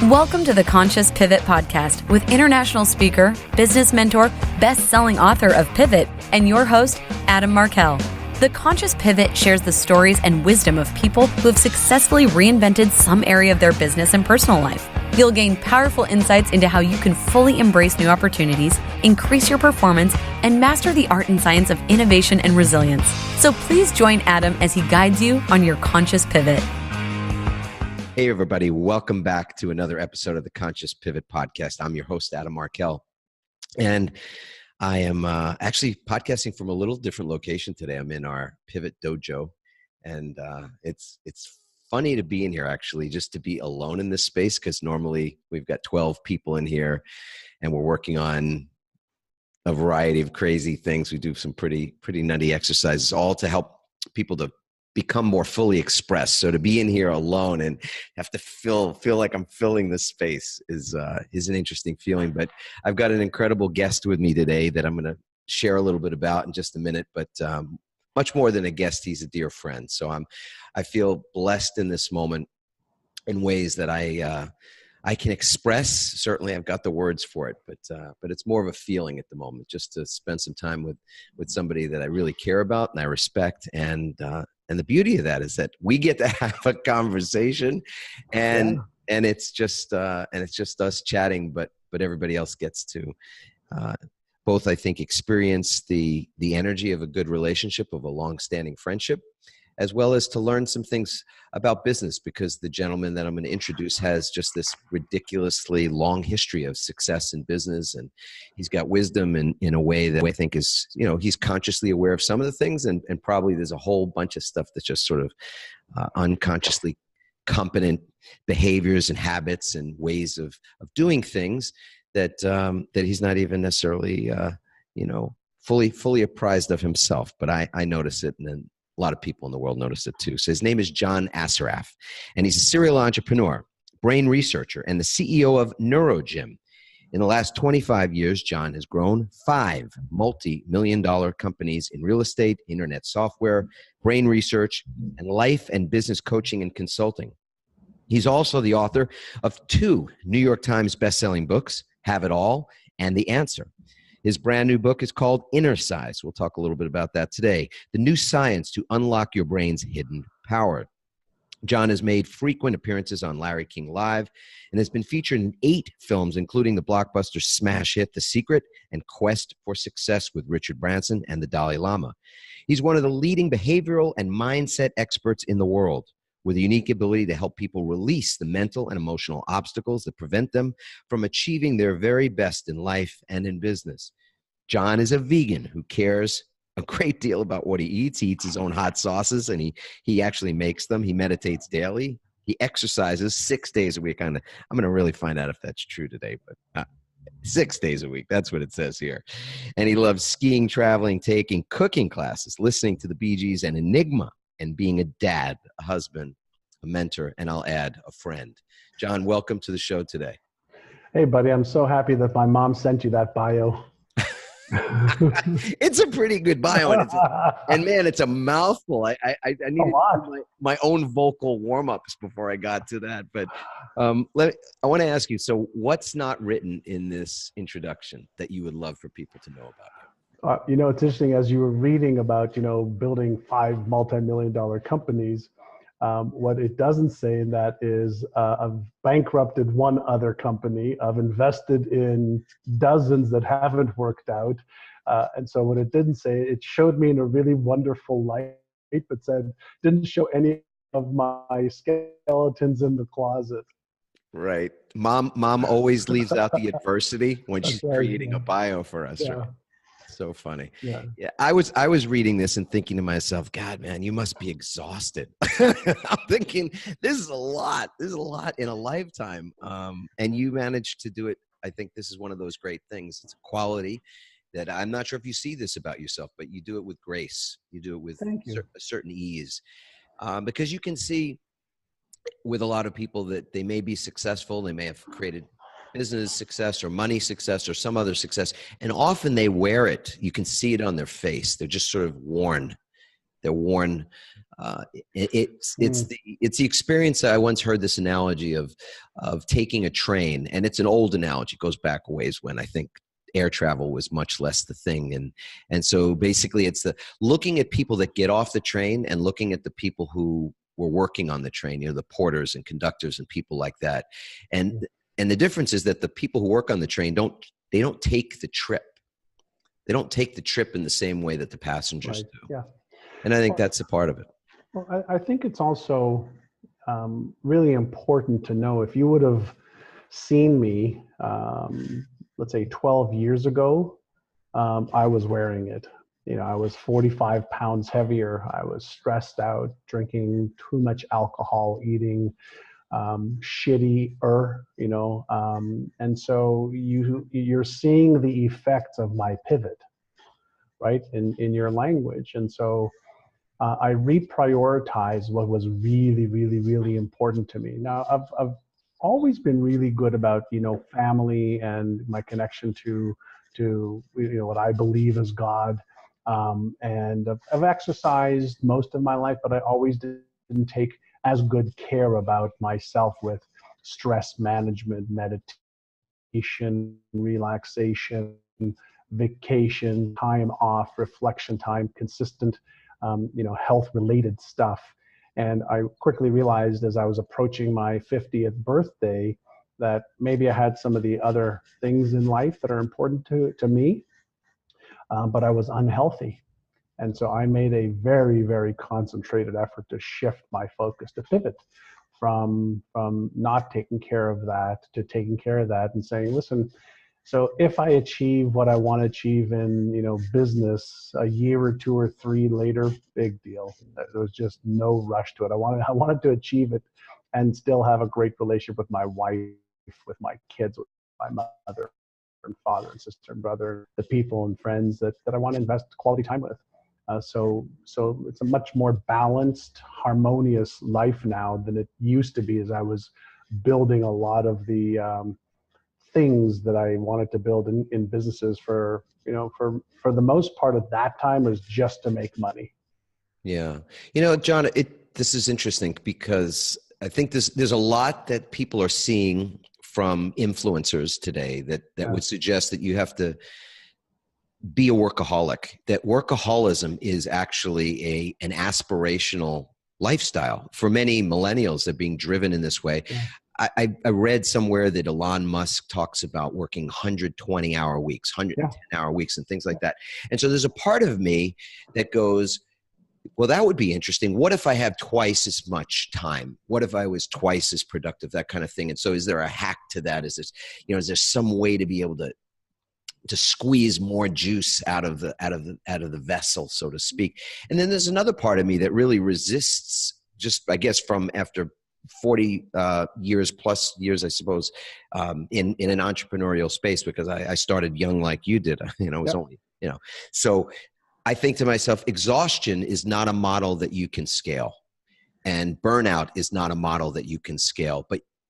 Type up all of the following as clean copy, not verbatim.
Welcome to the Conscious Pivot Podcast with international speaker, business mentor, best-selling author of Pivot, and your host, Adam Markell. The Conscious Pivot shares the stories and wisdom of people who have successfully reinvented some area of their business and personal life. You'll gain powerful insights into how you can fully embrace new opportunities, increase your performance, and master the art and science of innovation and resilience. So please join Adam as he guides you on your conscious pivot. Hey, everybody. Welcome back to another episode of the Conscious Pivot Podcast. I'm your host, Adam Markell, and I am actually podcasting from a little different location today. I'm in our Pivot Dojo, and it's funny to be in here, actually, just to be alone in this space, because normally we've got 12 people in here, and we're working on a variety of crazy things. We do some pretty nutty exercises, all to help people to become more fully expressed. So to be in here alone and have to feel like I'm filling this space is an interesting feeling. But I've got an incredible guest with me today that I'm going to share a little bit about in just a minute. But much more than a guest, he's a dear friend. So I feel blessed in this moment in ways that I can express. Certainly, I've got the words for it, but it's more of a feeling at the moment, just to spend some time with somebody that I really care about and I respect. And the beauty of that is that we get to have a conversation, and it's just us chatting, but everybody else gets to both, I think, experience the energy of a good relationship, of a long-standing friendship, as well as to learn some things about business, because the gentleman that I'm going to introduce has just this ridiculously long history of success in business, and he's got wisdom in a way that I think is, he's consciously aware of some of the things, and probably there's a whole bunch of stuff that's just sort of unconsciously competent behaviors and habits and ways of doing things that he's not even necessarily fully apprised of himself. But I notice it, and then a lot of people in the world notice it too. So his name is John Assaraf, and he's a serial entrepreneur, brain researcher, and the CEO of NeuroGym. In the last 25 years, John has grown 5 multi-million-dollar companies in real estate, internet software, brain research, and life and business coaching and consulting. He's also the author of 2 New York Times bestselling books, Have It All and The Answer. His brand new book is called Innercise. We'll talk a little bit about that today. The new science to unlock your brain's hidden power. John has made frequent appearances on Larry King Live and has been featured in 8 films, including the blockbuster smash hit The Secret and Quest for Success with Richard Branson and the Dalai Lama. He's one of the leading behavioral and mindset experts in the world, with a unique ability to help people release the mental and emotional obstacles that prevent them from achieving their very best in life and in business. John is a vegan who cares a great deal about what he eats. He eats his own hot sauces, and he actually makes them. He meditates daily. He exercises 6 days a week. I'm going to really find out if that's true today, but 6 days a week. That's what it says here. And he loves skiing, traveling, taking cooking classes, listening to the Bee Gees and Enigma, and being a dad, a husband, a mentor, and I'll add, a friend. John, welcome to the show today. Hey, buddy. I'm so happy that my mom sent you that bio. It's a pretty good bio, and man, it's a mouthful. I needed my own vocal warm-ups before I got to that. But I want to ask you, so what's not written in this introduction that you would love for people to know about you? It's interesting, as you were reading about, building 5 multi-million-dollar companies, what it doesn't say in that is I've bankrupted one other company. I've invested in dozens that haven't worked out. And so what it didn't say, it showed me in a really wonderful light, but didn't show any of my skeletons in the closet. Right. Mom always leaves out the adversity when she's creating a bio for us. Yeah. Right? So funny. Yeah. I was reading this and thinking to myself, God, man, you must be exhausted. I'm thinking, this is a lot in a lifetime. And you managed to do it. I think this is one of those great things. It's a quality that I'm not sure if you see this about yourself, but you do it with grace. You do it with a certain ease. Because you can see with a lot of people that they may be successful. They may have created business success or money success or some other success. And often they wear it. You can see it on their face. They're just sort of worn They're worn. It's the experience. I once heard this analogy of taking a train, and it's an old analogy. It goes back a ways when I think air travel was much less the thing, and so basically it's the looking at people that get off the train and looking at the people who were working on the train, the porters and conductors and people like that, and the difference is that the people who work on the train don't take the trip. They don't take the trip in the same way that the passengers do. Yeah. And I think that's a part of it. Well, I think it's also really important to know, if you would have seen me, let's say 12 years ago, I was wearing it. I was 45 pounds heavier. I was stressed out, drinking too much alcohol, eating shittier, and so you're seeing the effects of my pivot, right, in your language. And so I reprioritized what was really, really, really important to me. Now, I've always been really good about, family and my connection to what I believe is God. And I've exercised most of my life, but I always didn't take as good care about myself with stress management, meditation, relaxation, vacation, time off, reflection time, consistent, health-related stuff. And I quickly realized as I was approaching my 50th birthday that maybe I had some of the other things in life that are important to me, but I was unhealthy. And so I made a very, very concentrated effort to shift my focus, to pivot from not taking care of that to taking care of that, and saying, listen, so if I achieve what I want to achieve in, business a year or two or three later, big deal. There was just no rush to it. I wanted to achieve it and still have a great relationship with my wife, with my kids, with my mother and father and sister and brother, the people and friends that I want to invest quality time with. So it's a much more balanced, harmonious life now than it used to be, as I was building a lot of the things that I wanted to build in businesses for the most part at that time was just to make money. Yeah. John, this is interesting because I think there's a lot that people are seeing from influencers today that would suggest that you have to be a workaholic, that workaholism is actually an aspirational lifestyle. For many millennials, they're being driven in this way. Yeah. I read somewhere that Elon Musk talks about working 120-hour weeks, 110-hour weeks and things like that. And so there's a part of me that goes, well, that would be interesting. What if I have twice as much time? What if I was twice as productive? That kind of thing. And so is there a hack to that? Is there some way to be able to squeeze more juice out of the vessel, so to speak? And then there's another part of me that really resists, just I guess from after 40 plus years, I suppose, in an entrepreneurial space, because I started young like you did. It was only, so I think to myself, exhaustion is not a model that you can scale, and burnout is not a model that you can scale.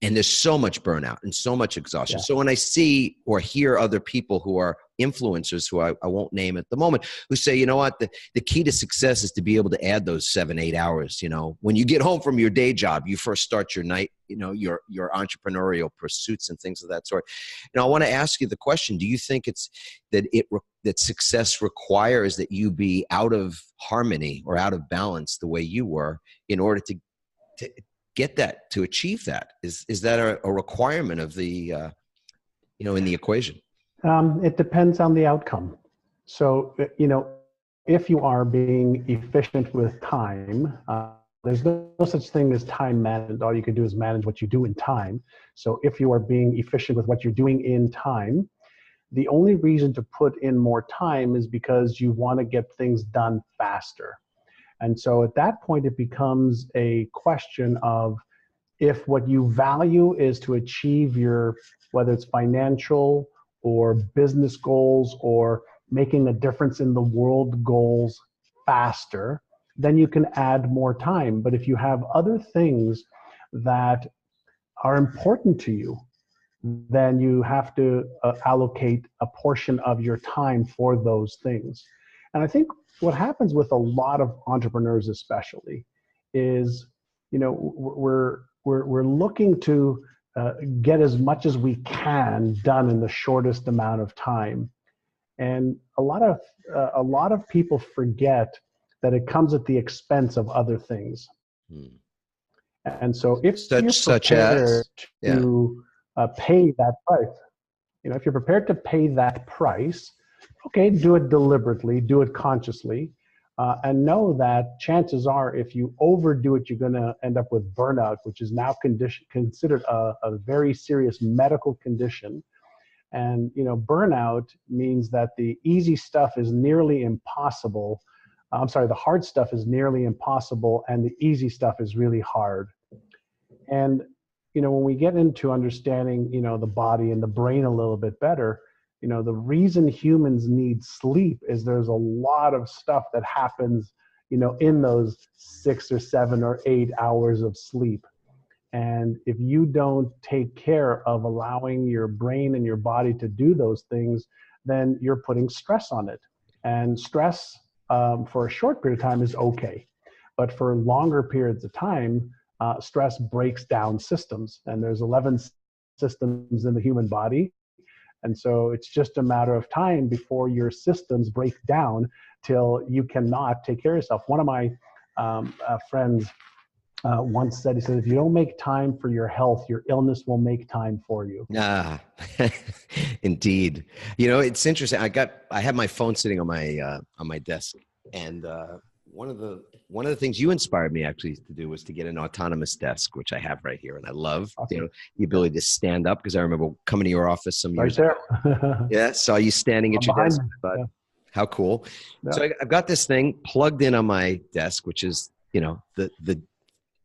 And there's so much burnout and so much exhaustion. Yeah. So when I see or hear other people who are influencers, who I won't name at the moment, who say, you know what, the key to success is to be able to add those 7-8 hours. When you get home from your day job, you first start your night, your entrepreneurial pursuits and things of that sort. I want to ask you the question: do you think it's that success requires that you be out of harmony or out of balance the way you were in order to get that, to achieve that? Is that a requirement of the in the equation? It depends on the outcome. So if you are being efficient with time, there's no such thing as time management. All you can do is manage what you do in time. So if you are being efficient with what you're doing in time, the only reason to put in more time is because you want to get things done faster. And so at that point, it becomes a question of, if what you value is to achieve your, whether it's financial or business goals or making a difference in the world goals faster, then you can add more time. But if you have other things that are important to you, then you have to allocate a portion of your time for those things. And I think what happens with a lot of entrepreneurs, especially, is, we're looking to get as much as we can done in the shortest amount of time. And a lot of people forget that it comes at the expense of other things. Hmm. And so if Such you're as, prepared to pay that price, if you're prepared to pay that price, okay, do it deliberately, do it consciously, and know that chances are if you overdo it, you're going to end up with burnout, which is now considered a very serious medical condition. And burnout means that the easy stuff is nearly impossible. The hard stuff is nearly impossible, and the easy stuff is really hard. And when we get into understanding the body and the brain a little bit better, the reason humans need sleep is there's a lot of stuff that happens in those 6 or 7 or 8 hours of sleep. And if you don't take care of allowing your brain and your body to do those things, then you're putting stress on it. And stress for a short period of time is okay. But for longer periods of time, stress breaks down systems. And there's 11 systems in the human body. And so it's just a matter of time before your systems break down till you cannot take care of yourself. One of my friends once said, he said, if you don't make time for your health, your illness will make time for you. Indeed. It's interesting. I have my phone sitting on my desk, and one of the things you inspired me actually to do was to get an autonomous desk, which I have right here, and I love Awesome. The ability to stand up, because I remember coming to your office some years ago. Yeah, saw you standing at your desk. But how cool! Yeah. So I've got this thing plugged in on my desk, which is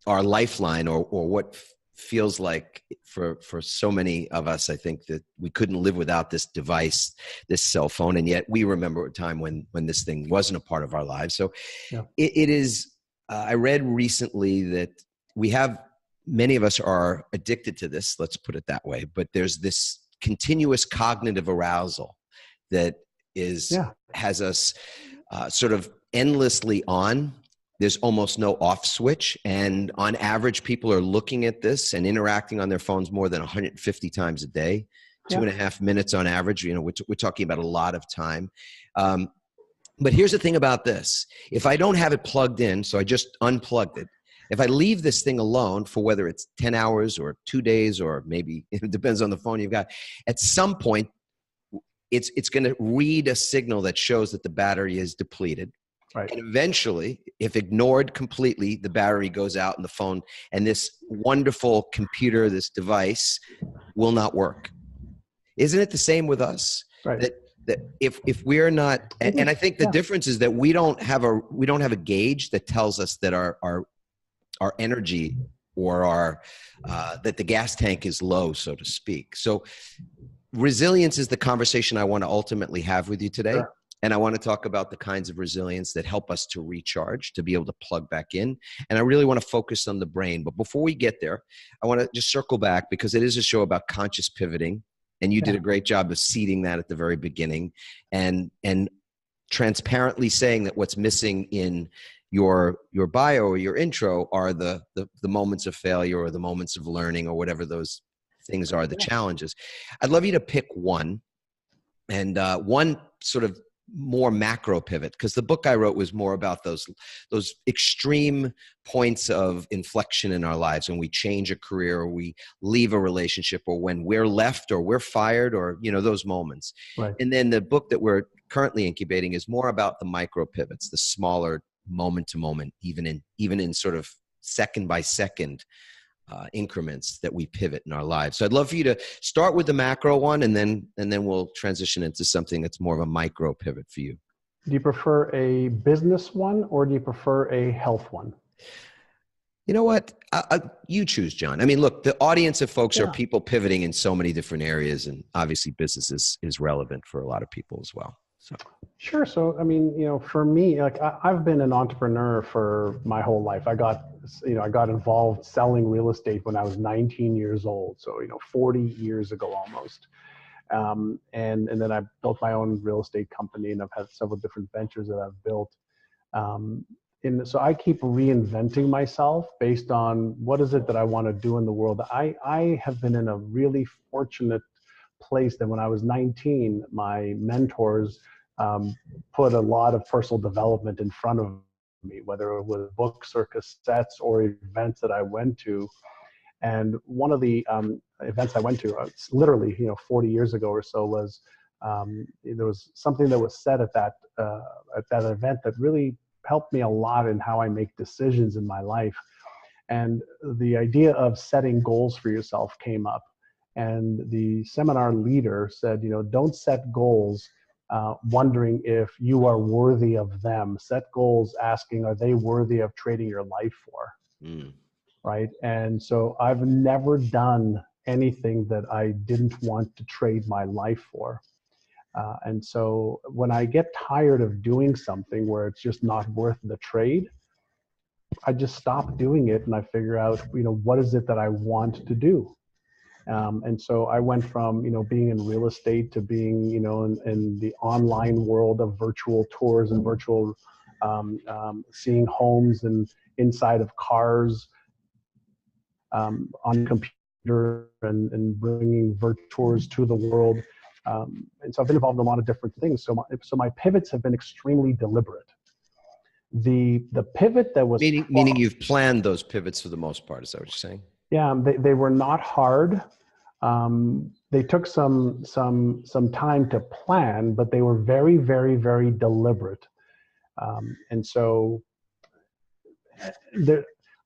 our lifeline, or what feels like for so many of us. I think that we couldn't live without this device, this cell phone, and yet we remember a time when this thing wasn't a part of our lives. So it is. I read recently that many of us are addicted to this. Let's put it that way. But there's this continuous cognitive arousal that has us sort of endlessly on. There's almost no off switch. And on average, people are looking at this and interacting on their phones more than 150 times a day, 2.5 minutes on average. We're talking about a lot of time. But here's the thing about this. If I don't have it plugged in, so I just unplugged it, if I leave this thing alone for whether it's 10 hours or 2 days, or maybe it depends on the phone you've got, at some point, it's going to read a signal that shows that the battery is depleted. Right. And eventually, if ignored completely, the battery goes out in the phone, and this wonderful computer, this device, will not work. Isn't it the same with us? Right. That if we're not, and I think the difference is that we don't have a gauge that tells us that our energy or that the gas tank is low, so to speak. So resilience is the conversation I want to ultimately have with you today. Sure. And I want to talk about the kinds of resilience that help us to recharge, to be able to plug back in. And I really want to focus on the brain. But before we get there, I want to just circle back, because it is a show about conscious pivoting. And you did a great job of seeding that at the very beginning, and transparently saying that what's missing in your bio or your intro are the moments of failure, or the moments of learning, or whatever those things are, the challenges. I'd love you to pick one, and one sort of more macro pivot, because the book I wrote was more about those extreme points of inflection in our lives, when we change a career, or we leave a relationship, or when we're left, or we're fired, or those moments. Right. And then the book that we're currently incubating is more about the micro pivots, the smaller moment to moment, even in sort of second by second increments that we pivot in our lives. So I'd love for you to start with the macro one, and then we'll transition into something that's more of a micro pivot for you. Do you prefer a business one, or do you prefer a health one? You know what? You choose, John. I mean, look, the audience of folks are people pivoting in so many different areas, and obviously business is relevant for a lot of people as well. So. Sure. So, I mean, for me, like I've been an entrepreneur for my whole life. I got involved selling real estate when I was 19 years old. So, 40 years ago almost. And then I built my own real estate company, and I've had several different ventures that I've built. And so I keep reinventing myself based on what is it that I want to do in the world. I have been in a really fortunate place that when I was 19, my mentors put a lot of personal development in front of me, whether it was books or cassettes or events that I went to. And one of the events I went to, literally, 40 years ago or so, was there was something that was said at that event that really helped me a lot in how I make decisions in my life. And the idea of setting goals for yourself came up. And the seminar leader said, don't set goals wondering if you are worthy of them. Set goals asking, are they worthy of trading your life for? Mm. Right? And so I've never done anything that I didn't want to trade my life for. And so when I get tired of doing something where it's just not worth the trade, I just stop doing it and I figure out, what is it that I want to do? And so I went from, being in real estate to being, in the online world of virtual tours and virtual seeing homes and inside of cars on computer and bringing virtual tours to the world. And so I've been involved in a lot of different things. So my pivots have been extremely deliberate. The pivot that was meaning you've planned those pivots for the most part. Is that what you're saying? Yeah, they were not hard. They took some time to plan, but they were very, very, very deliberate. And so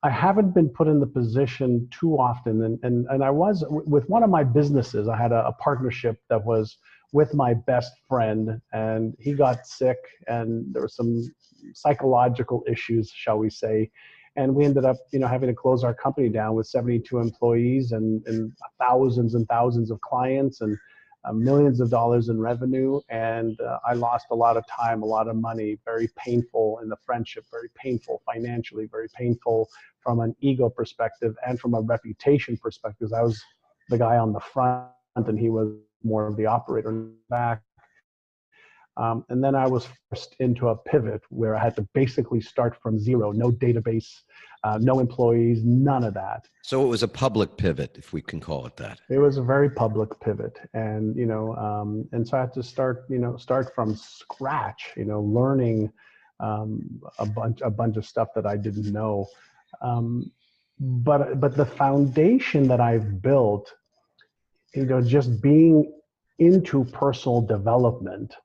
I haven't been put in the position too often. And I was with one of my businesses. I had a partnership that was with my best friend, and he got sick, and there were some psychological issues, shall we say. And we ended up, having to close our company down with 72 employees and thousands and thousands of clients and millions of dollars in revenue. And I lost a lot of time, a lot of money, very painful in the friendship, very painful financially, very painful from an ego perspective and from a reputation perspective. I was the guy on the front and he was more of the operator in the back. And then I was forced into a pivot where I had to basically start from zero, no database, no employees, none of that. So it was a public pivot, if we can call it that. It was a very public pivot. And, and so I had to start from scratch, learning a bunch of stuff that I didn't know. But the foundation that I've built, just being into personal development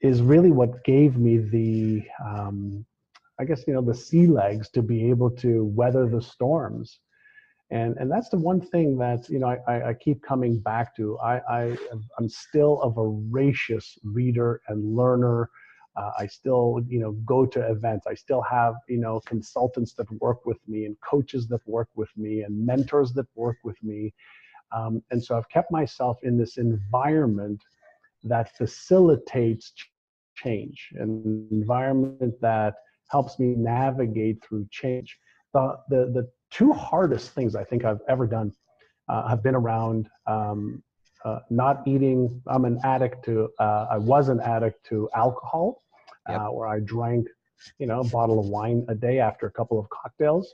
is really what gave me the, the sea legs to be able to weather the storms. And that's the one thing that, I keep coming back to. I'm still a voracious reader and learner. I still, go to events. I still have, consultants that work with me and coaches that work with me and mentors that work with me. And so I've kept myself in this environment that facilitates change, an environment that helps me navigate through change. The two hardest things I think I've ever done have been around not eating. I'm an addict to, I was an addict to alcohol, where I drank, a bottle of wine a day after a couple of cocktails.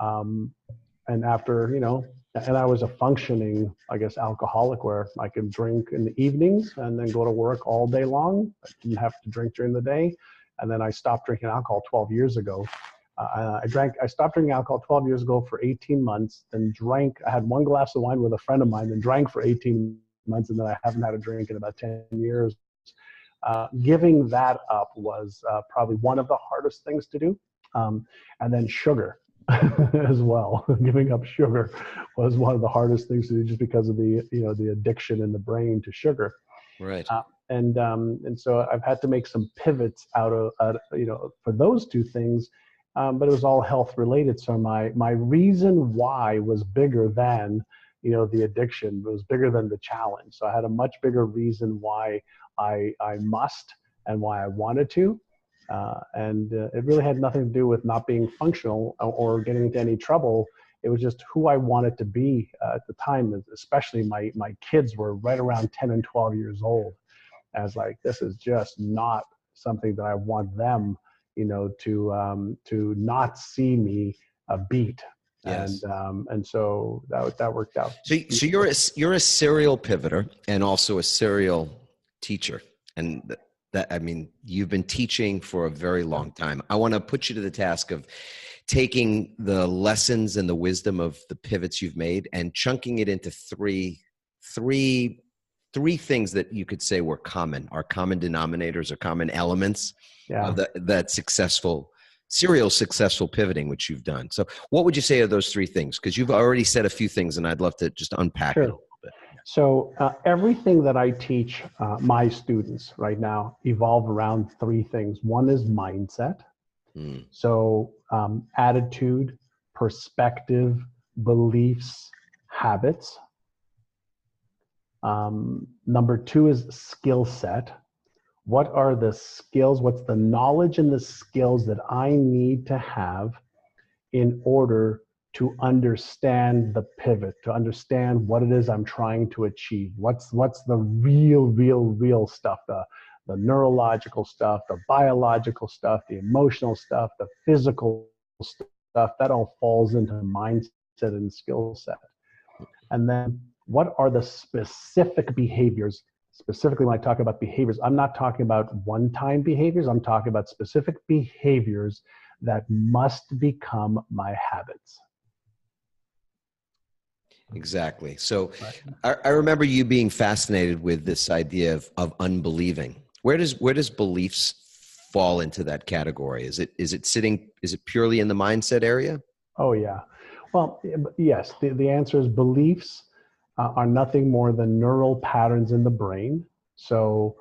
And after, and I was a functioning, alcoholic where I could drink in the evenings and then go to work all day long. I didn't have to drink during the day. And then I stopped drinking alcohol 12 years ago. I stopped drinking alcohol 12 years ago for 18 months, then I had one glass of wine with a friend of mine, then drank for 18 months, and then I haven't had a drink in about 10 years. Giving that up was probably one of the hardest things to do. And then sugar. As well. Giving up sugar was one of the hardest things to do just because of the addiction in the brain to sugar. Right. And so I've had to make some pivots out of, for those two things, but it was all health related. So my reason why was bigger than, the addiction. It was bigger than the challenge. So I had a much bigger reason why I must and why I wanted to. And it really had nothing to do with not being functional or getting into any trouble. It was just who I wanted to be at the time, especially my kids were right around 10 and 12 years old. I was like, this is just not something that I want them, to not see me beat. Yes. And so that worked out. So you're a serial pivoter and also a serial teacher. And I mean, you've been teaching for a very long time. I want to put you to the task of taking the lessons and the wisdom of the pivots you've made and chunking it into three things that you could say were common, are common denominators or common elements of that serial successful pivoting, which you've done. So what would you say are those three things? Because you've already said a few things and I'd love to just unpack it a little bit. So everything that I teach my students right now evolve around three things. One is mindset. So attitude, perspective, beliefs, habits. Number two is skill set. What are the skills? What's the knowledge and the skills that I need to have in order to understand the pivot, to understand what it is I'm trying to achieve? What's the real stuff, the neurological stuff, the biological stuff, the emotional stuff, the physical stuff, that all falls into mindset and skill set. And then what are the specific behaviors? Specifically, when I talk about behaviors, I'm not talking about one-time behaviors. I'm talking about specific behaviors that must become my habits. Exactly. So I remember you being fascinated with this idea of unbelieving. Where does beliefs fall into that category? Is it purely in the mindset area? Oh, yeah. Well, yes, the answer is beliefs are nothing more than neural patterns in the brain. So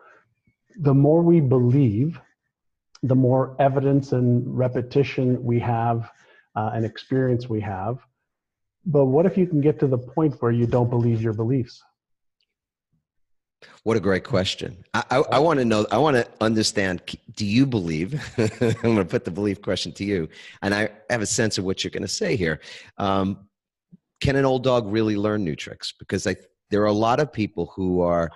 the more we believe, the more evidence and repetition we have and experience we have. But what if you can get to the point where you don't believe your beliefs? What a great question. I want to know, I want to understand, do you believe, I'm going to put the belief question to you, and I have a sense of what you're going to say here. Can an old dog really learn new tricks? Because there are a lot of people who are,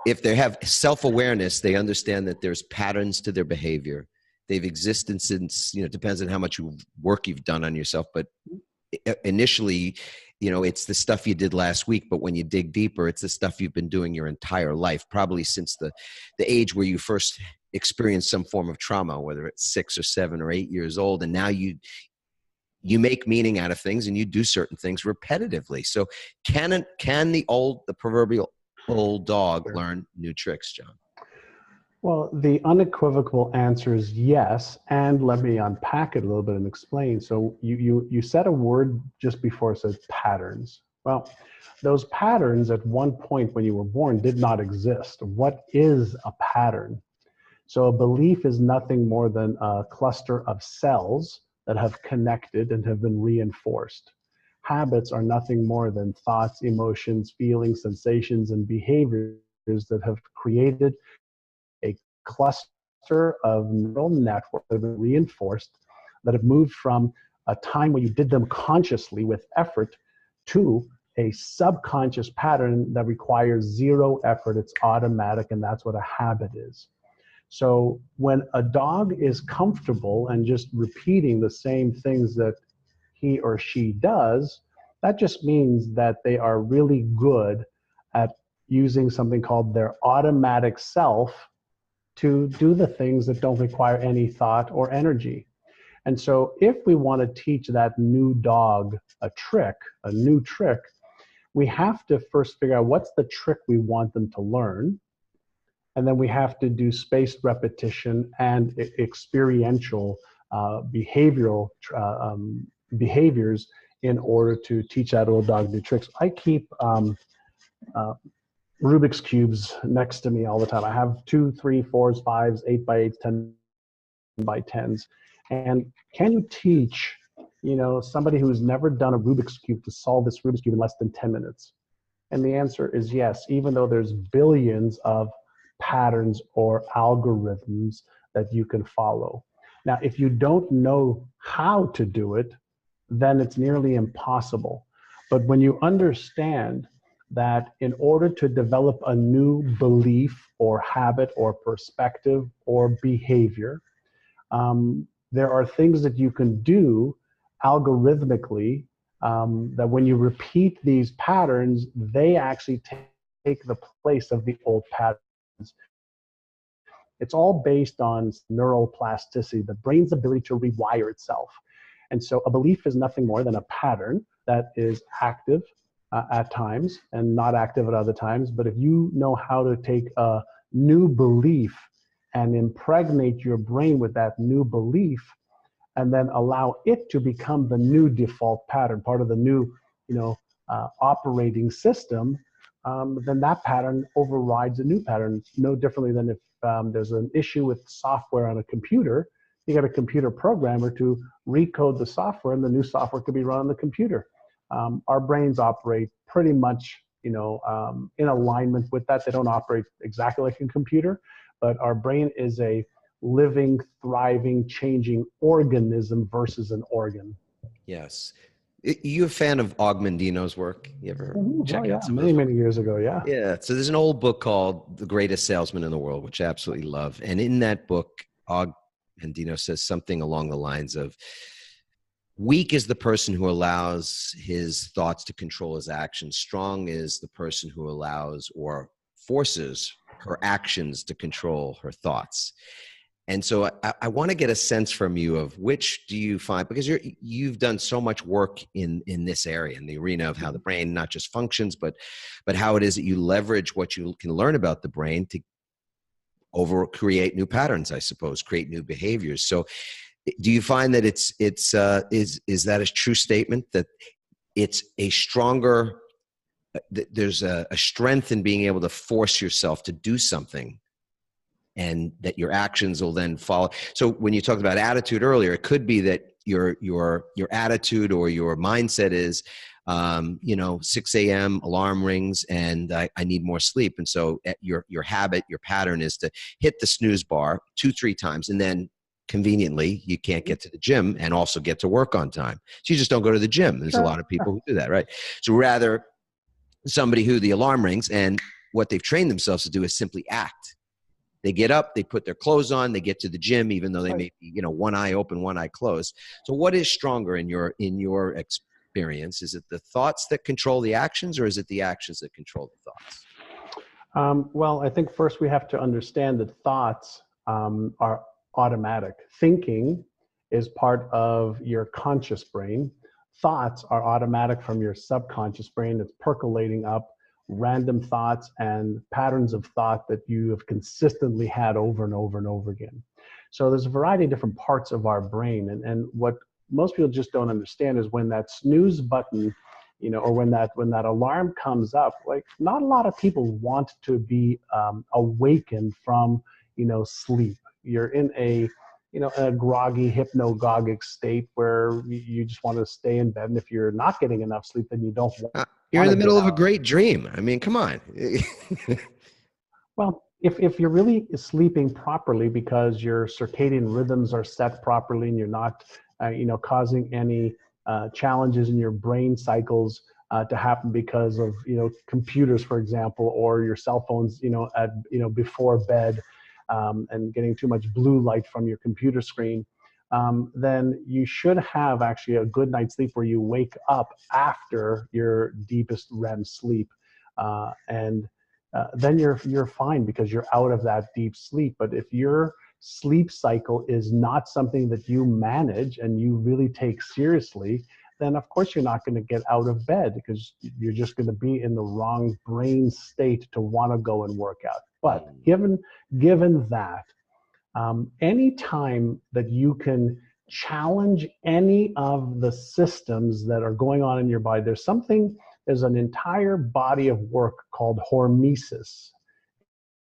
if they have self-awareness, they understand that there's patterns to their behavior. They've existed since, it depends on how much work you've done on yourself, but initially, it's the stuff you did last week, but when you dig deeper, it's the stuff you've been doing your entire life, probably since the age where you first experienced some form of trauma, whether it's 6 or 7 or 8 years old. And now you make meaning out of things and you do certain things repetitively. So can the proverbial old dog learn new tricks, John? Well, the unequivocal answer is yes, and let me unpack it a little bit and explain. So you said a word just before, it says patterns. Well, those patterns at one point when you were born did not exist. What is a pattern? So a belief is nothing more than a cluster of cells that have connected and have been reinforced. Habits are nothing more than thoughts, emotions, feelings, sensations, and behaviors that have created a cluster of neural networks that have been reinforced, that have moved from a time when you did them consciously with effort to a subconscious pattern that requires zero effort. It's automatic, and that's what a habit is. So when a dog is comfortable and just repeating the same things that he or she does, that just means that they are really good at using something called their automatic self to do the things that don't require any thought or energy. And so if we want to teach that new dog a new trick, we have to first figure out what's the trick we want them to learn. And then we have to do spaced repetition and experiential behavioral behaviors in order to teach that old dog new tricks. I keep Rubik's Cubes next to me all the time. I have 2, 3, 4s, 5s, 8 by 8s, 10 by 10s. And can you teach, somebody who's never done a Rubik's Cube to solve this Rubik's Cube in less than 10 minutes? And the answer is yes, even though there's billions of patterns or algorithms that you can follow. Now, if you don't know how to do it, then it's nearly impossible. But when you understand that in order to develop a new belief or habit or perspective or behavior, there are things that you can do algorithmically, that when you repeat these patterns, they actually take the place of the old patterns. It's all based on neuroplasticity, the brain's ability to rewire itself. And so a belief is nothing more than a pattern that is active at times and not active at other times. But if you know how to take a new belief and impregnate your brain with that new belief, and then allow it to become the new default pattern, part of the new, operating system, then that pattern overrides a new pattern. No differently than if there's an issue with software on a computer, you got a computer programmer to recode the software, and the new software could be run on the computer. Our brains operate pretty much, in alignment with that. They don't operate exactly like a computer, but our brain is a living, thriving, changing organism versus an organ. Yes. You a fan of Augmendino's work? You ever check out some of many, many years ago, yeah. Yeah. So there's an old book called The Greatest Salesman in the World, which I absolutely love. And in that book, Augmendino says something along the lines of, weak is the person who allows his thoughts to control his actions. Strong is the person who allows or forces her actions to control her thoughts. And so I want to get a sense from you of which do you find, because you've done so much work in this area, in the arena of how the brain not just functions, but how it is that you leverage what you can learn about the brain to create new patterns, I suppose, create new behaviors. So do you find that is that a true statement, that it's a stronger, there's a strength in being able to force yourself to do something, and that your actions will then follow? So when you talked about attitude earlier, it could be that your attitude or your mindset is, 6 a.m. alarm rings and I need more sleep. And so your habit, your pattern is to hit the snooze bar 2-3 times, and then conveniently you can't get to the gym and also get to work on time. So you just don't go to the gym. There's a lot of people who do that, right? So rather, somebody who the alarm rings and what they've trained themselves to do is simply act. They get up, they put their clothes on, they get to the gym, even though they may be, one eye open, one eye closed. So what is stronger in your experience? Is it the thoughts that control the actions, or is it the actions that control the thoughts? Well, I think first we have to understand that thoughts are automatic. Thinking is part of your conscious brain. Thoughts are automatic from your subconscious brain. It's percolating up random thoughts and patterns of thought that you have consistently had over and over and over again. So there's a variety of different parts of our brain. And what most people just don't understand is when that snooze button, or when that alarm comes up, like, not a lot of people want to be awakened from, sleep. You're in a groggy, hypnagogic state where you just want to stay in bed. And if you're not getting enough sleep, then you don't want you're in the middle of a great dream. I mean, come on. Well, if you're really sleeping properly because your circadian rhythms are set properly and you're not, causing any challenges in your brain cycles to happen because of, computers, for example, or your cell phones, before bed, and getting too much blue light from your computer screen, then you should have actually a good night's sleep where you wake up after your deepest REM sleep. And then you're fine because you're out of that deep sleep. But if your sleep cycle is not something that you manage and you really take seriously, then of course you're not going to get out of bed because you're just going to be in the wrong brain state to want to go and work out. But given that, any time that you can challenge any of the systems that are going on in your body, there's an entire body of work called hormesis,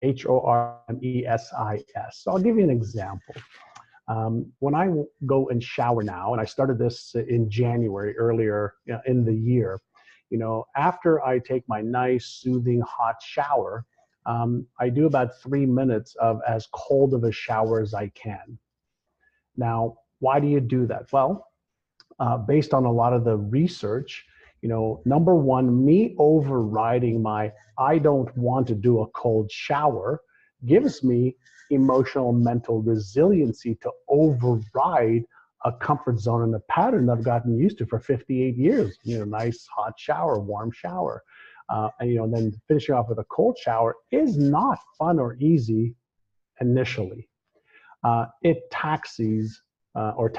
Hormesis. So I'll give you an example. When I go and shower now, and I started this in January earlier in the year, after I take my nice, soothing, hot shower, I do about 3 minutes of as cold of a shower as I can. Now, why do you do that? Well, based on a lot of the research, number one, me overriding my I don't want to do a cold shower gives me emotional mental resiliency to override a comfort zone and a pattern that I've gotten used to for 58 years. Nice hot shower, warm shower. And then finishing off with a cold shower is not fun or easy initially. It taxes, your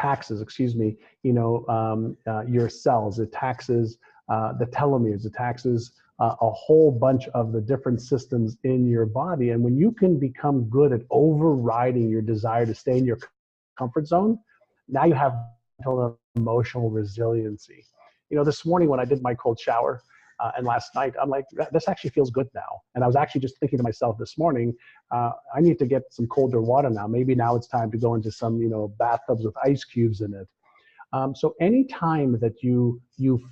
cells. It taxes the telomeres. It taxes a whole bunch of the different systems in your body. And when you can become good at overriding your desire to stay in your comfort zone, now you have emotional resiliency. This morning when I did my cold shower, and last night, I'm like, this actually feels good now. And I was actually just thinking to myself this morning, I need to get some colder water now. Maybe now it's time to go into some, bathtubs with ice cubes in it. So anytime that you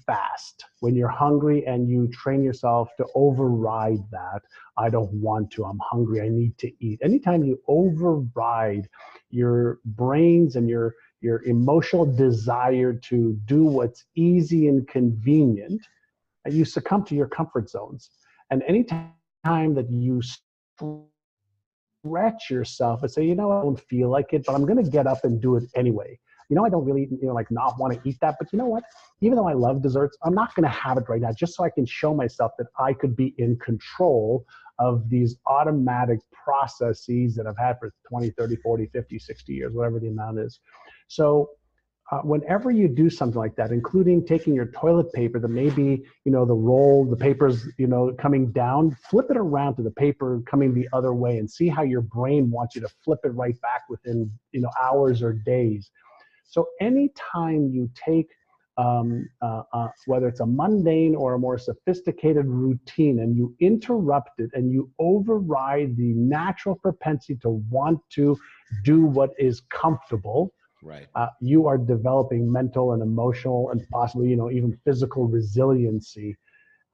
fast, when you're hungry and you train yourself to override that, I don't want to, I'm hungry, I need to eat. Anytime you override your brains and your emotional desire to do what's easy and convenient, you succumb to your comfort zones. And any time that you stretch yourself and say, I don't feel like it, but I'm going to get up and do it anyway. I don't really, not want to eat that, but you know what? Even though I love desserts, I'm not going to have it right now, just so I can show myself that I could be in control of these automatic processes that I've had for 20, 30, 40, 50, 60 years, whatever the amount is. So whenever you do something like that, including taking your toilet paper that maybe, the paper's, coming down, flip it around to the paper coming the other way and see how your brain wants you to flip it right back within, hours or days. So anytime you take, whether it's a mundane or a more sophisticated routine, and you interrupt it and you override the natural propensity to want to do what is comfortable, right. You are developing mental and emotional and possibly, even physical resiliency.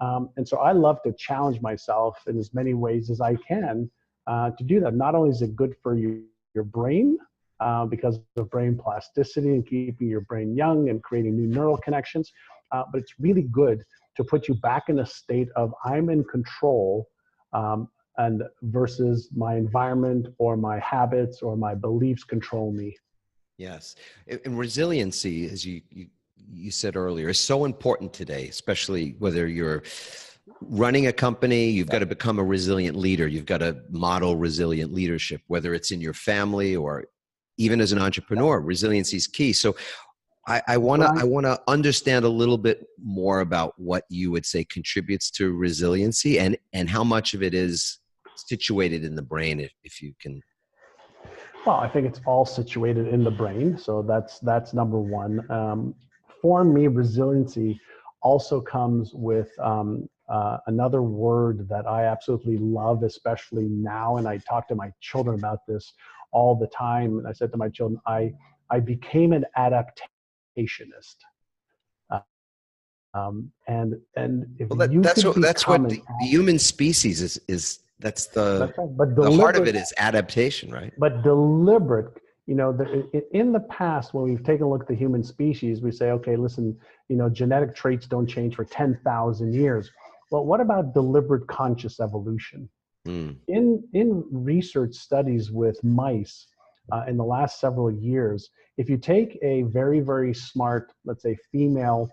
And so I love to challenge myself in as many ways as I can to do that. Not only is it good for your brain, because of brain plasticity and keeping your brain young and creating new neural connections, but it's really good to put you back in a state of I'm in control, and versus my environment or my habits or my beliefs control me. Yes. And resiliency, as you said earlier, is so important today, especially whether you're running a company, you've got to become a resilient leader. You've got to model resilient leadership, whether it's in your family or even as an entrepreneur. Resiliency is key. So I want to understand a little bit more about what you would say contributes to resiliency and how much of it is situated in the brain, if you can. Well, I think it's all situated in the brain. So that's number one. For me, resiliency also comes with another word that I absolutely love, especially now. And I talk to my children about this all the time. And I said to my children, I became an adaptationist. And if that's what the human species is. That's the heart of it is adaptation, right? But deliberate, in the past, when we've taken a look at the human species, we say, okay, listen, genetic traits don't change for 10,000 years. Well, what about deliberate conscious evolution? In research studies with mice in the last several years, if you take a very, very smart, let's say female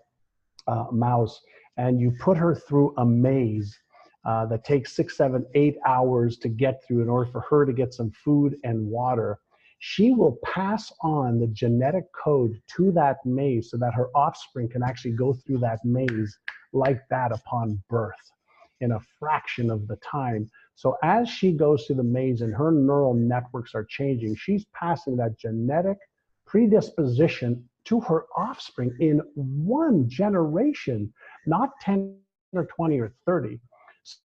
mouse, and you put her through a maze that takes 6, 7, 8 hours to get through in order for her to get some food and water, she will pass on the genetic code to that maze so that her offspring can actually go through that maze like that upon birth in a fraction of the time. So as she goes through the maze and her neural networks are changing, she's passing that genetic predisposition to her offspring in one generation, not 10 or 20 or 30.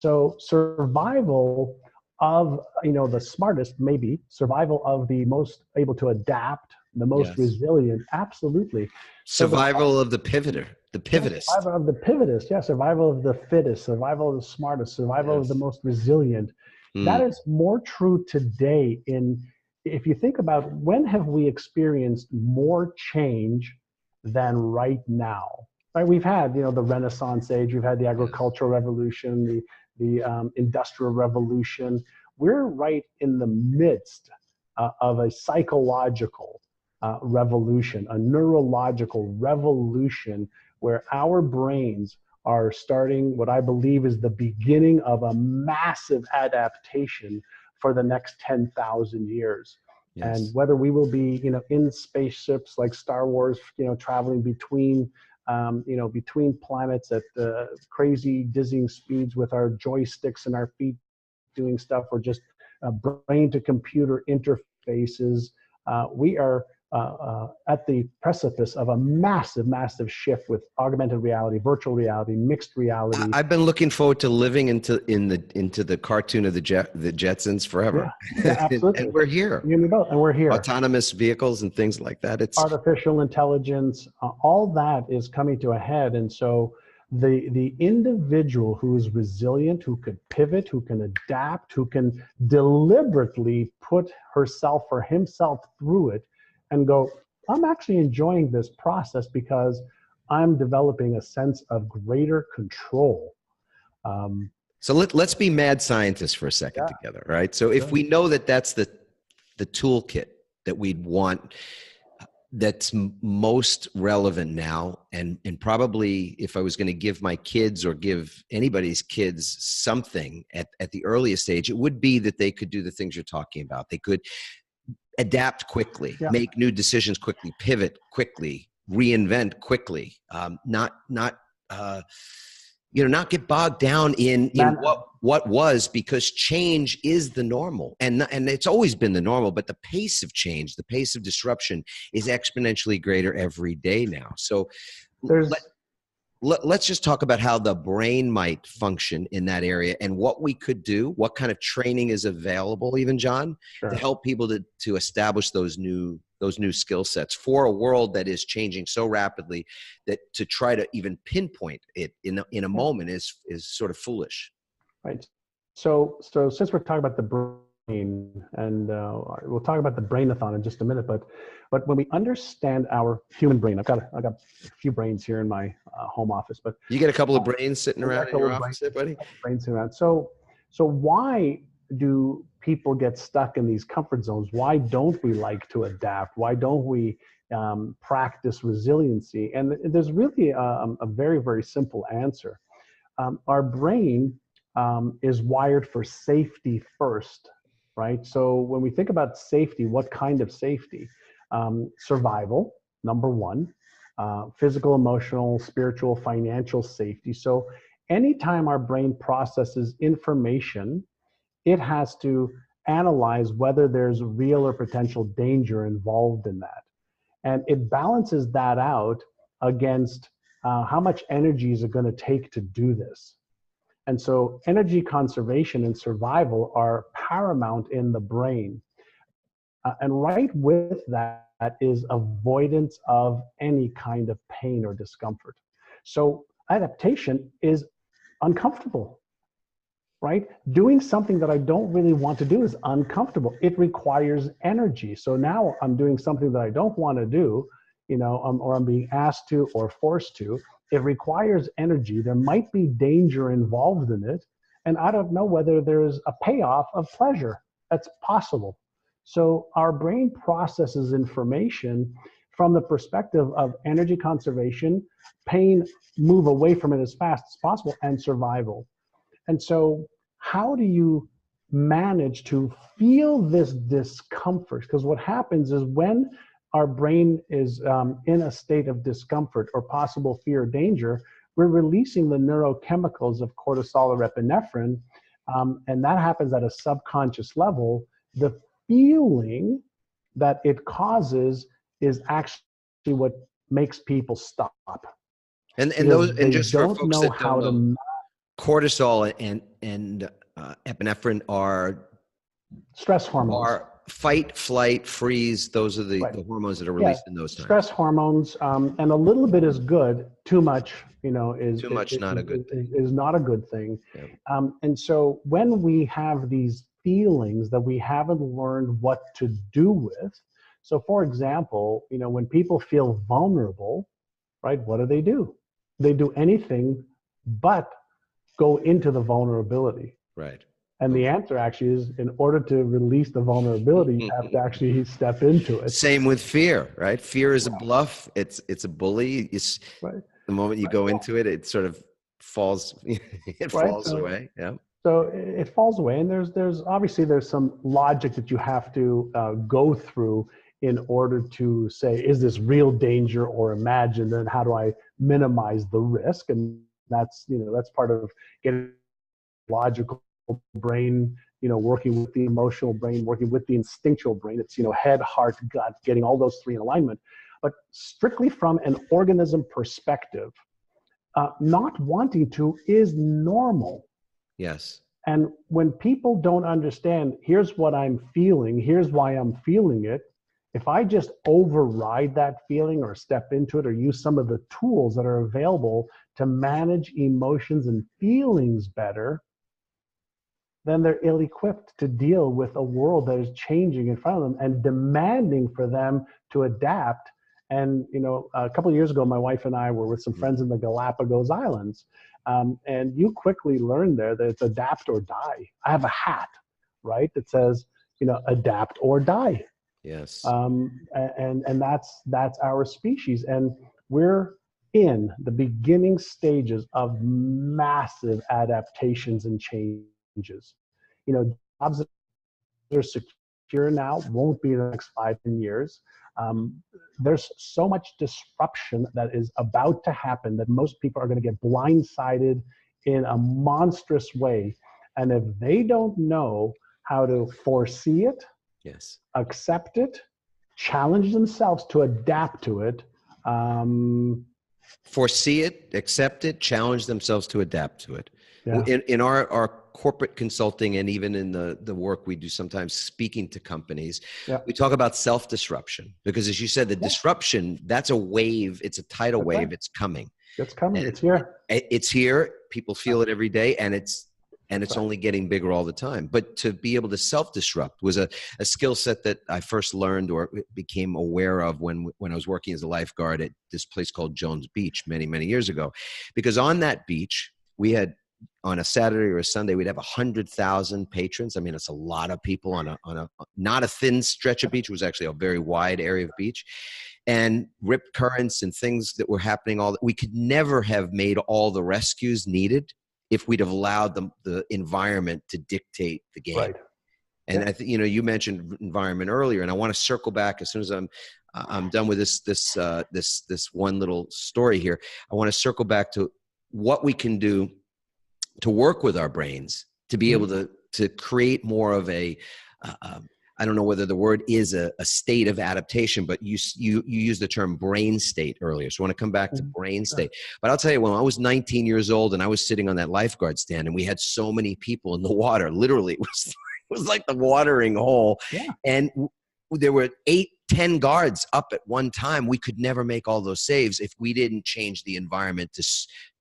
So survival of, the smartest, maybe survival of the most able to adapt, the most resilient, absolutely. Survival of the pivoter, the pivotist. Survival of the pivotist, survival of the fittest, survival of the smartest, survival of the most resilient. That is more true today if you think about when have we experienced more change than right now. Right? We've had, the Renaissance age, we've had the agricultural revolution, the industrial revolution. We're right in the midst of a psychological revolution, a neurological revolution, where our brains are starting what I believe is the beginning of a massive adaptation for the next 10,000 years. Yes. And whether we will be, in spaceships like Star Wars, traveling between planets at crazy, dizzying speeds with our joysticks and our feet doing stuff, or just brain to computer interfaces, we are at the precipice of a massive, massive shift with augmented reality, virtual reality, mixed reality. I've been looking forward to living into the cartoon of the Jetsons forever. Yeah, absolutely. And we're here. You and me both, and we're here. Autonomous vehicles and things like that. It's artificial intelligence. All that is coming to a head, and so the individual who is resilient, who could pivot, who can adapt, who can deliberately put herself or himself through it, and go, I'm actually enjoying this process because I'm developing a sense of greater control. So let's be mad scientists for a second together, right? So if we know that that's the toolkit that we'd want, that's most relevant now, and probably if I was going to give my kids or give anybody's kids something at the earliest stage, it would be that they could do the things you're talking about. They could adapt quickly, make new decisions quickly, pivot quickly, reinvent quickly, not get bogged down in what was, because change is the normal, and it's always been the normal, but the pace of change, the pace of disruption is exponentially greater every day now. So let's just talk about how the brain might function in that area and what we could do, what kind of training is available, even John, to help people to establish those new skill sets for a world that is changing so rapidly that to try to even pinpoint it in a moment is sort of foolish. Right. So since we're talking about the brain, and we'll talk about the brain-a-thon in just a minute, but when we understand our human brain, I've got a few brains here in my home office, but you get a couple of brains sitting around in your office, buddy. Brains sitting around. So why do people get stuck in these comfort zones? Why don't we like to adapt? Why don't we practice resiliency? And there's really a very, very simple answer. Our brain is wired for safety first, right? So when we think about safety, what kind of safety? Survival, number one, physical, emotional, spiritual, financial safety. So anytime our brain processes information, it has to analyze whether there's real or potential danger involved in that. And it balances that out against how much energy is it going to take to do this. And so energy conservation and survival are paramount in the brain. And right with that is avoidance of any kind of pain or discomfort. So adaptation is uncomfortable, right? Doing something that I don't really want to do is uncomfortable. It requires energy. So now I'm doing something that I don't want to do, or I'm being asked to or forced to. It requires energy. There might be danger involved in it. And I don't know whether there's a payoff of pleasure. That's possible. So our brain processes information from the perspective of energy conservation, pain, move away from it as fast as possible, and survival. And so how do you manage to feel this discomfort? Because what happens is when our brain is in a state of discomfort or possible fear or danger, we're releasing the neurochemicals of cortisol or epinephrine, and that happens at a subconscious level. The feeling that it causes is actually what makes people stop. And just for folks that don't know, cortisol and epinephrine are stress hormones. Are fight, flight, freeze. Those are the hormones that are released in those times. Stress hormones, and a little bit is good. Too much, is not a good thing. Is not a good thing. Yeah. And so when we have these feelings that we haven't learned what to do with, So for example, when people feel vulnerable, right, what do? They do anything but go into the vulnerability. Right. And the answer actually is, in order to release the vulnerability, you have to actually step into it. Same with fear, right? Fear is a bluff. It's a bully. It's Right. the moment you go into it, it sort of falls, it Right. falls away. Yeah. So it falls away, and there's obviously some logic that you have to go through in order to say, is this real danger or imagined, and how do I minimize the risk? And that's part of getting logical brain, working with the emotional brain, working with the instinctual brain. It's head, heart, gut, getting all those three in alignment. But strictly from an organism perspective, not wanting to is normal. Yes. And when people don't understand, here's what I'm feeling, here's why I'm feeling it, if I just override that feeling or step into it or use some of the tools that are available to manage emotions and feelings better, then they're ill-equipped to deal with a world that is changing in front of them and demanding for them to adapt. And, a couple of years ago, my wife and I were with some friends in the Galapagos Islands. And you quickly learn there that it's adapt or die. I have a hat, right, that says, adapt or die. Yes. And that's our species. And we're in the beginning stages of massive adaptations and changes. Jobs that are secure now won't be in the next 5-10 years. There's so much disruption that is about to happen that most people are going to get blindsided in a monstrous way. And if they don't know how to foresee it, yes, accept it, challenge themselves to adapt to it. Foresee it, accept it, challenge themselves to adapt to it. Yeah. In our corporate consulting, and even in the work we do sometimes speaking to companies, we talk about self-disruption, because as you said, the disruption, that's a wave, it's a tidal wave, right. It's coming. It's coming, it's here. It's here, people feel it every day, and it's right. Only getting bigger all the time. But to be able to self-disrupt was a skill set that I first learned or became aware of when I was working as a lifeguard at this place called Jones Beach many, many years ago. Because on that beach, we had, on a Saturday or a Sunday, we'd have 100,000 patrons. I mean, it's a lot of people on a not a thin stretch of beach. It was actually a very wide area of beach, and ripped currents and things that were happening. We could never have made all the rescues needed if we'd have allowed the environment to dictate the game. Right. And I think, you mentioned environment earlier, and I want to circle back as soon as I'm done with this one little story here. I want to circle back to what we can do to work with our brains to be able to create more of a I don't know whether the word is a state of adaptation, but you used the term brain state earlier. So I want to come back to brain state. But I'll tell you, when I was 19 years old and I was sitting on that lifeguard stand and we had so many people in the water, literally it was like the watering hole. Yeah. And there were 8-10 guards up at one time. We could never make all those saves if we didn't change the environment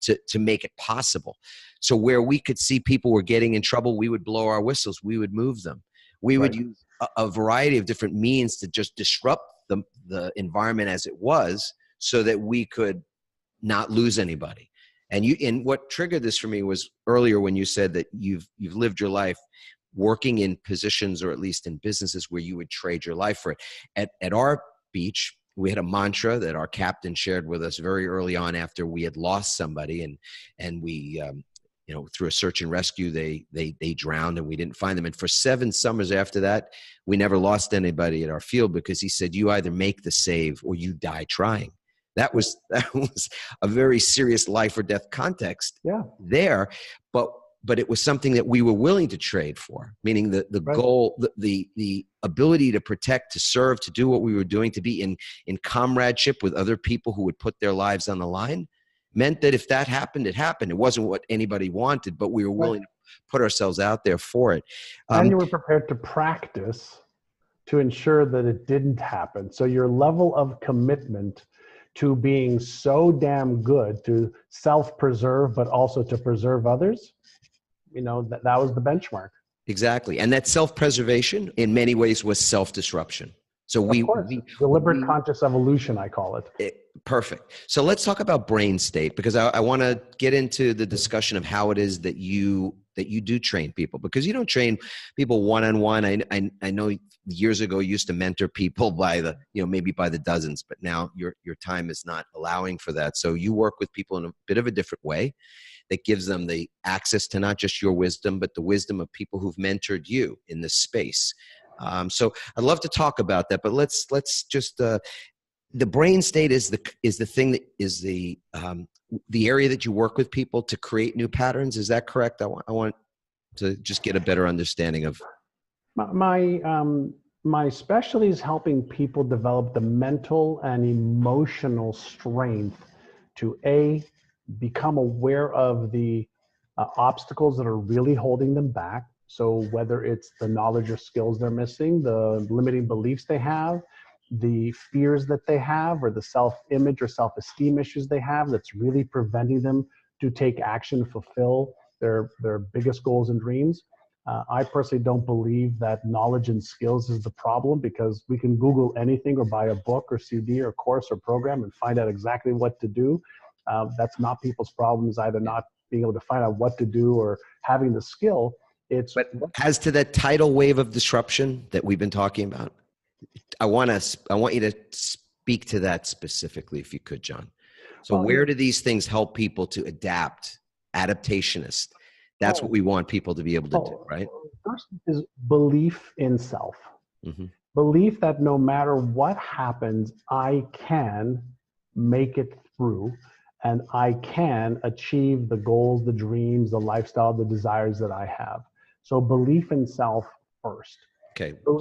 to make it possible. So where we could see people were getting in trouble, we would blow our whistles. We would move them. We would use a variety of different means to just disrupt the environment as it was, so that we could not lose anybody. And what triggered this for me was earlier when you said that you've lived your life working in positions, or at least in businesses, where you would trade your life for it. At our beach, we had a mantra that our captain shared with us very early on after we had lost somebody, and we through a search and rescue, they drowned and we didn't find them. And for 7 summers after that, we never lost anybody at our field, because he said, you either make the save or you die trying. That was a very serious life or death context there. But it was something that we were willing to trade for, meaning the goal, the ability to protect, to serve, to do what we were doing, to be in comradeship with other people who would put their lives on the line, meant that if that happened, it happened. It wasn't what anybody wanted, but we were willing to put ourselves out there for it. And you were prepared to practice to ensure that it didn't happen. So your level of commitment to being so damn good to self-preserve, but also to preserve others, that was the benchmark. Exactly. And that self-preservation in many ways was self-disruption. So Of course, deliberate conscious evolution, I call it. Perfect. So let's talk about brain state, because I want to get into the discussion of how it is that you do train people, because you don't train people one-on-one. I know years ago you used to mentor people by the, maybe by the dozens, but now your time is not allowing for that. So you work with people in a bit of a different way that gives them the access to not just your wisdom, but the wisdom of people who've mentored you in this space. So I'd love to talk about that, but let's just, the brain state is the thing that is the area that you work with people to create new patterns. Is that correct? I want to just get a better understanding of. My specialty is helping people develop the mental and emotional strength to become aware of the obstacles that are really holding them back. So whether it's the knowledge or skills they're missing, the limiting beliefs they have, the fears that they have, or the self-image or self-esteem issues they have that's really preventing them to take action, fulfill their biggest goals and dreams. I personally don't believe that knowledge and skills is the problem, because we can Google anything or buy a book or CD or course or program and find out exactly what to do. That's not people's problems, either not being able to find out what to do or having the skill. But as to that tidal wave of disruption that we've been talking about, I want you to speak to that specifically, if you could, John. So where do these things help people to adaptationist? That's what we want people to be able to do, right? First is belief in self. Mm-hmm. Belief that no matter what happens, I can make it through, and I can achieve the goals, the dreams, the lifestyle, the desires that I have. So belief in self first. Okay, so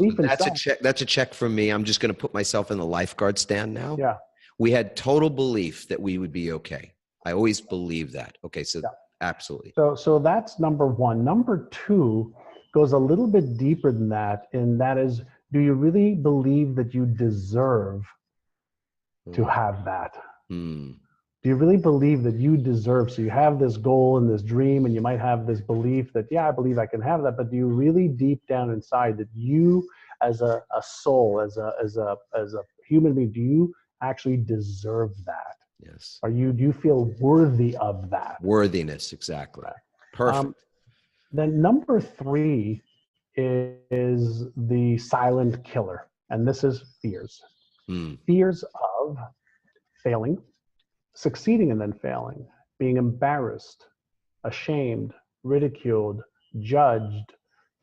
that's a check from me. I'm just going to put myself in the lifeguard stand now. Yeah. We had total belief that we would be okay. I always believe that. Okay, so absolutely. So that's number one. Number two goes a little bit deeper than that, and that is, do you really believe that you deserve to have that? Do you really believe that you deserve? So you have this goal and this dream, and you might have this belief that, I believe I can have that. But do you really deep down inside that you, as a soul, as a human being, do you actually deserve that? Yes. Do you feel worthy of that? Worthiness, exactly. Perfect. Then number three is the silent killer, and this is fears. Fears of failing, succeeding and then failing, being embarrassed, ashamed, ridiculed, judged,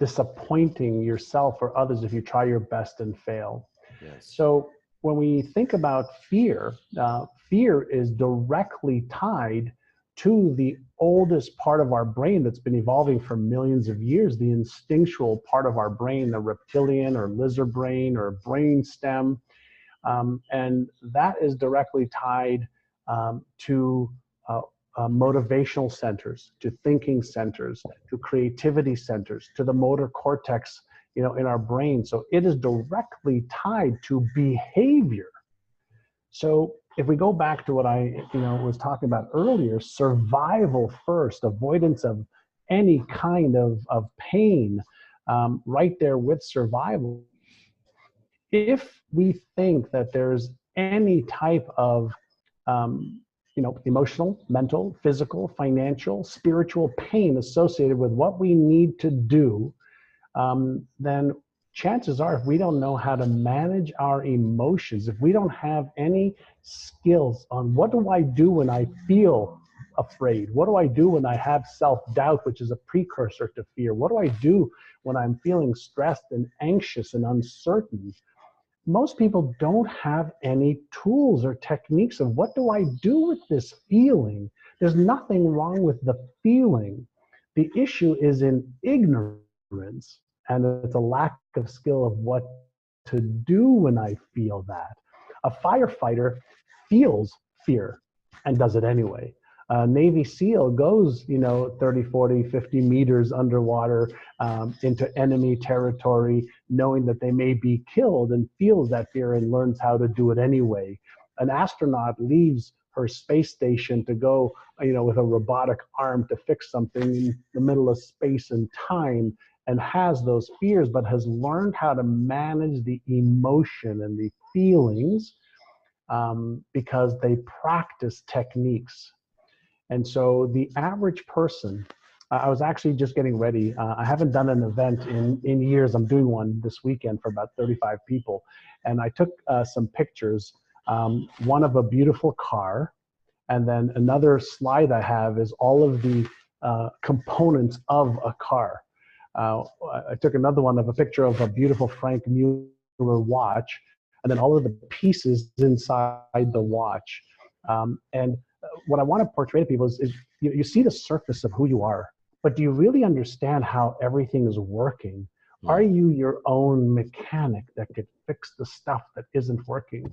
disappointing yourself or others if you try your best and fail. Yes. So when we think about fear, fear is directly tied to the oldest part of our brain that's been evolving for millions of years, the instinctual part of our brain, the reptilian or lizard brain or brain stem. And that is directly tied to motivational centers, to thinking centers, to creativity centers, to the motor cortex, in our brain. So it is directly tied to behavior. So if we go back to what I was talking about earlier, survival first, avoidance of any kind of pain, right there with survival. If we think that there's any type of emotional, mental, physical, financial, spiritual pain associated with what we need to do, then chances are, if we don't know how to manage our emotions, if we don't have any skills on what do I do when I feel afraid? What do I do when I have self-doubt, which is a precursor to fear? What do I do when I'm feeling stressed and anxious and uncertain? Most people don't have any tools or techniques of what do I do with this feeling? There's nothing wrong with the feeling. The issue is in ignorance, and it's a lack of skill of what to do when I feel that. A firefighter feels fear and does it anyway. A Navy SEAL goes, 30, 40, 50 meters underwater into enemy territory, knowing that they may be killed, and feels that fear and learns how to do it anyway. An astronaut leaves her space station to go, with a robotic arm to fix something in the middle of space and time, and has those fears, but has learned how to manage the emotion and the feelings because they practice techniques. And so the average person, I was actually just getting ready. I haven't done an event in years. I'm doing one this weekend for about 35 people. And I took some pictures, one of a beautiful car. And then another slide I have is all of the components of a car. I took another one of a picture of a beautiful Frank Mueller watch, and then all of the pieces inside the watch. And what I want to portray to people is you see the surface of who you are, but do you really understand how everything is working? Are you your own mechanic that could fix the stuff that isn't working?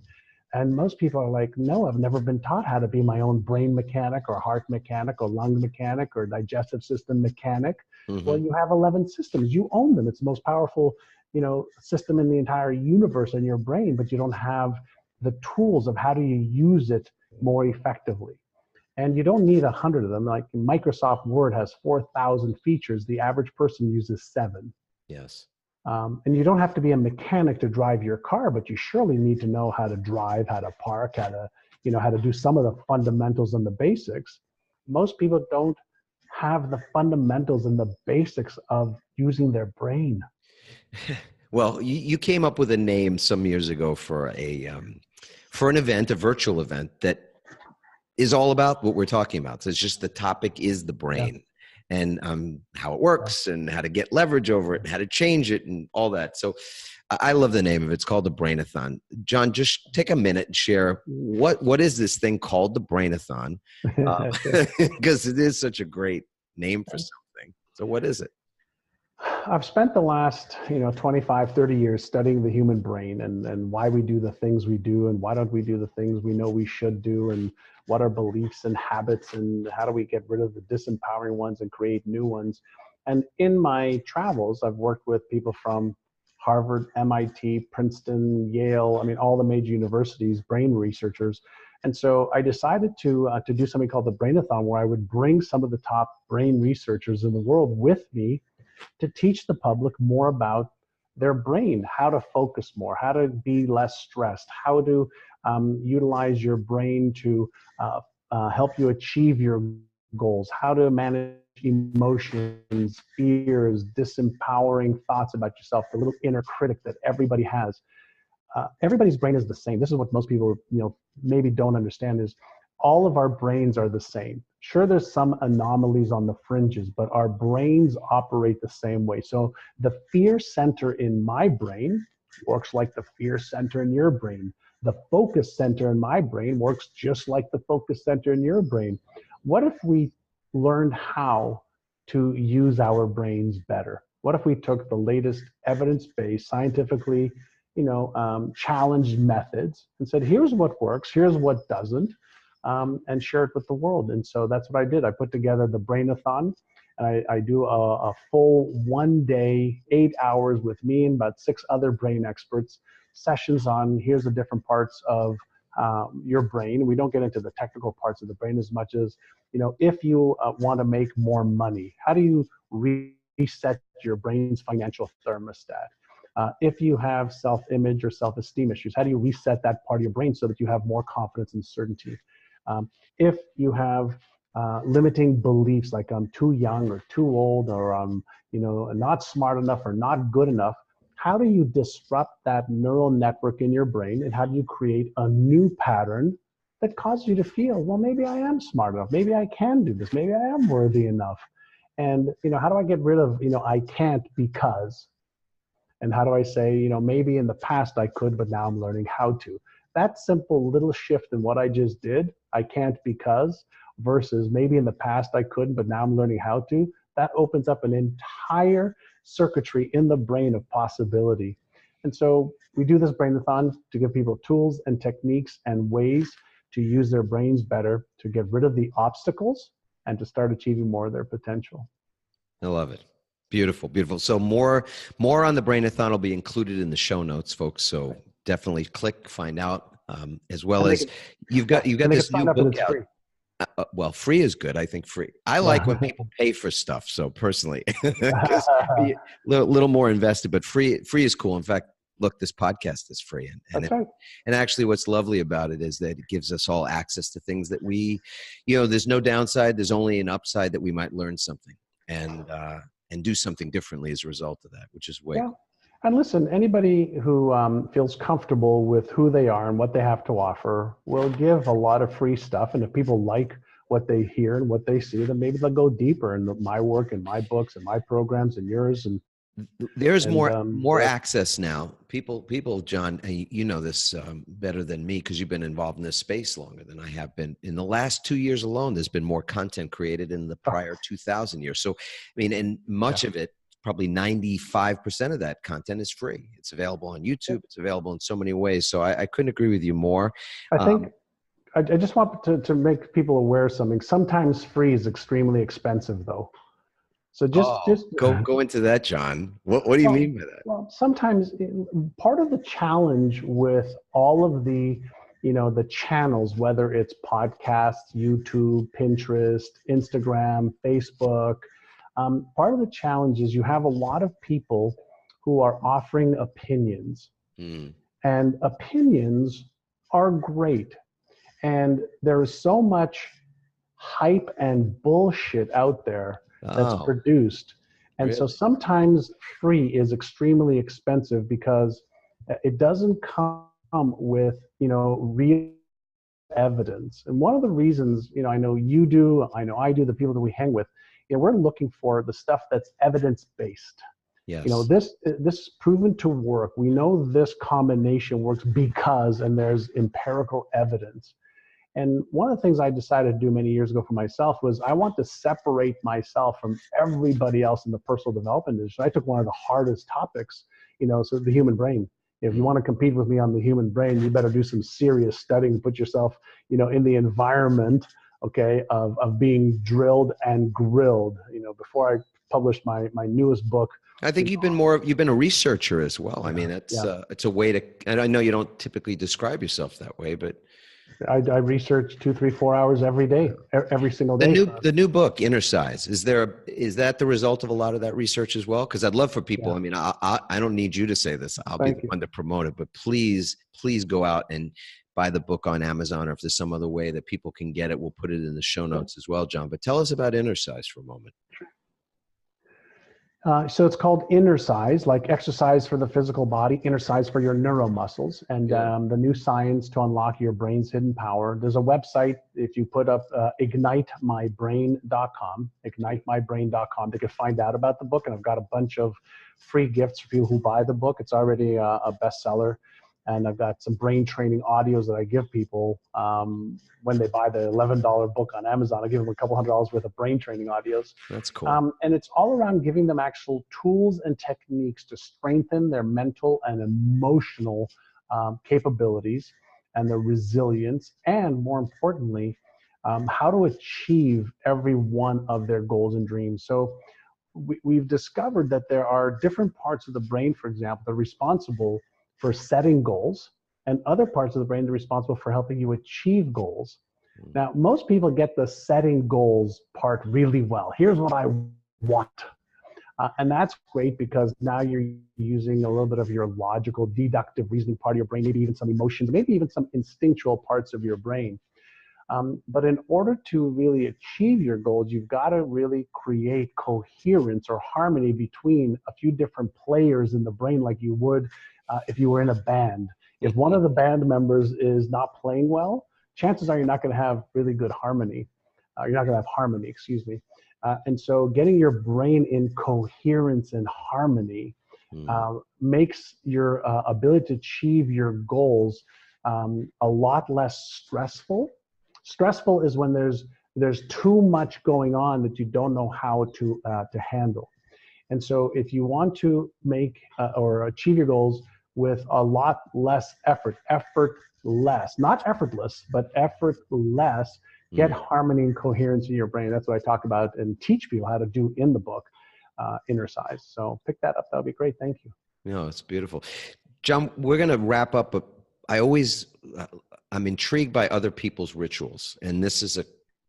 And most people are like, no, I've never been taught how to be my own brain mechanic or heart mechanic or lung mechanic or digestive system mechanic. Well, you have 11 systems. You own them. It's the most powerful, system in the entire universe in your brain, but you don't have the tools of how do you use it more effectively. And you don't need 100 of them. Like Microsoft Word has 4,000 features. The average person uses 7. Yes. And you don't have to be a mechanic to drive your car, but you surely need to know how to drive, how to park, how to do some of the fundamentals and the basics. Most people don't have the fundamentals and the basics of using their brain. Well, you came up with a name some years ago for an event, a virtual event that is all about what we're talking about. So it's just the topic is the brain. Yeah. And how it works and how to get leverage over it and how to change it and all that. So I love the name of it. It's called the Brainathon. John, just take a minute and share what is this thing called the Brainathon? Because it is such a great name for something. So what is it? I've spent the last 25, 30 years studying the human brain and why we do the things we do and why don't we do the things we know we should do and what are beliefs and habits and how do we get rid of the disempowering ones and create new ones. And in my travels, I've worked with people from Harvard, MIT, Princeton, Yale, all the major universities, brain researchers. And so I decided to do something called the Brainathon, where I would bring some of the top brain researchers in the world with me to teach the public more about their brain, how to focus more, how to be less stressed, how to utilize your brain to help you achieve your goals, how to manage emotions, fears, disempowering thoughts about yourself, the little inner critic that everybody has. Everybody's brain is the same. This is what most people maybe don't understand is all of our brains are the same. Sure, there's some anomalies on the fringes, but our brains operate the same way. So the fear center in my brain works like the fear center in your brain. The focus center in my brain works just like the focus center in your brain. What if we learned how to use our brains better? What if we took the latest evidence-based, scientifically, challenged methods and said, here's what works, here's what doesn't, and share it with the world. And so that's what I did. I put together the Brainathon, and I do a full 1 day, 8 hours with me and about 6 other brain experts, sessions on here's the different parts of your brain. We don't get into the technical parts of the brain as much as, if you want to make more money, how do you reset your brain's financial thermostat? If you have self-image or self-esteem issues, how do you reset that part of your brain so that you have more confidence and certainty? If you have limiting beliefs like I'm too young or too old or I'm not smart enough or not good enough, how do you disrupt that neural network in your brain and how do you create a new pattern that causes you to feel, well, maybe I am smart enough, maybe I can do this, maybe I am worthy enough. And how do I get rid of I can't because, and how do I say maybe in the past I could, but now I'm learning how to. That simple little shift in what I just did, I can't because, versus maybe in the past I couldn't, but now I'm learning how to, that opens up an entire circuitry in the brain of possibility. And so we do this Brainathon to give people tools and techniques and ways to use their brains better, to get rid of the obstacles and to start achieving more of their potential. I love it. Beautiful, beautiful. So more on the Brainathon will be included in the show notes, folks. So definitely click, find out, as well as you've got this new book out. Well, free is good. I think free. I like when people pay for stuff. So personally, because a little more invested, but free is cool. In fact, look, this podcast is free. That's right. And actually what's lovely about it is that it gives us all access to things that there's no downside. There's only an upside that we might learn something and do something differently as a result of that, which is way cool. And listen, anybody who feels comfortable with who they are and what they have to offer will give a lot of free stuff. And if people like what they hear and what they see, then maybe they'll go deeper in my work and my books and my programs and yours. And there's more access now. People, John, you know this better than me because you've been involved in this space longer than I have been. In the last 2 years alone, there's been more content created in the prior 2,000 years. So, I mean, and much of it, probably 95% of that content is free. It's available on YouTube. It's available in so many ways. So I couldn't agree with you more. I think I just want to make people aware of something. Sometimes free is extremely expensive, though. So just go into that, John. What do you mean by that? Well, sometimes part of the challenge with all of the channels, whether it's podcasts, YouTube, Pinterest, Instagram, Facebook, part of the challenge is you have a lot of people who are offering opinions, and opinions are great. And there is so much hype and bullshit out there that's produced. And really? So sometimes free is extremely expensive because it doesn't come with, real evidence. And one of the reasons, I know you do, I know I do, the people that we hang with, we're looking for the stuff that's evidence-based. Yes. This is proven to work. We know this combination works because, and there's empirical evidence. And one of the things I decided to do many years ago for myself was I want to separate myself from everybody else in the personal development industry. I took one of the hardest topics, so the human brain. If you want to compete with me on the human brain, you better do some serious studying, put yourself, in the environment, of being drilled and grilled. Before I published my newest book. I think you've been a researcher as well. I mean, it's a way to, and I know you don't typically describe yourself that way, but I research 2, 3, 4 hours every day, every single day. The new book, Innercise, is that the result of a lot of that research as well? Because I'd love for people. Yeah. I mean, I don't need you to say this. I'll be the one to promote it, but please go out and buy the book on Amazon, or if there's some other way that people can get it, we'll put it in the show notes as well, John. But tell us about Innercise for a moment. So it's called Innercise, like exercise for the physical body, Innercise for your neuromuscles, and the new science to unlock your brain's hidden power. There's a website, if you put up ignitemybrain.com, they can find out about the book, and I've got a bunch of free gifts for people who buy the book. It's already a bestseller, and I've got some brain training audios that I give people when they buy the $11 book on Amazon. I give them a couple $100 worth of brain training audios. That's cool. And it's all around giving them actual tools and techniques to strengthen their mental and emotional capabilities and their resilience, and more importantly, how to achieve every one of their goals and dreams. So we've discovered that there are different parts of the brain, for example, that are responsible for setting goals, and other parts of the brain that are responsible for helping you achieve goals. Now, most people get the setting goals part really well. Here's what I want. And that's great because now you're using a little bit of your logical, deductive reasoning part of your brain, maybe even some emotions, maybe even some instinctual parts of your brain. But in order to really achieve your goals, you've got to really create coherence or harmony between a few different players in the brain, like you would if you were in a band. If one of the band members is not playing well, chances are you're not going to have really good harmony. You're not going to have harmony, excuse me. And so getting your brain in coherence and harmony makes your ability to achieve your goals a lot less stressful. Stressful is when there's too much going on that you don't know how to handle. And so if you want to make or achieve your goals with a lot less effortless, not effortless, but effortless, get harmony and coherence in your brain. That's what I talk about and teach people how to do in the book, Innercise. So pick that up. That would be great. Thank you. No, it's beautiful. John, we're going to wrap up, but I'm intrigued by other people's rituals. And this is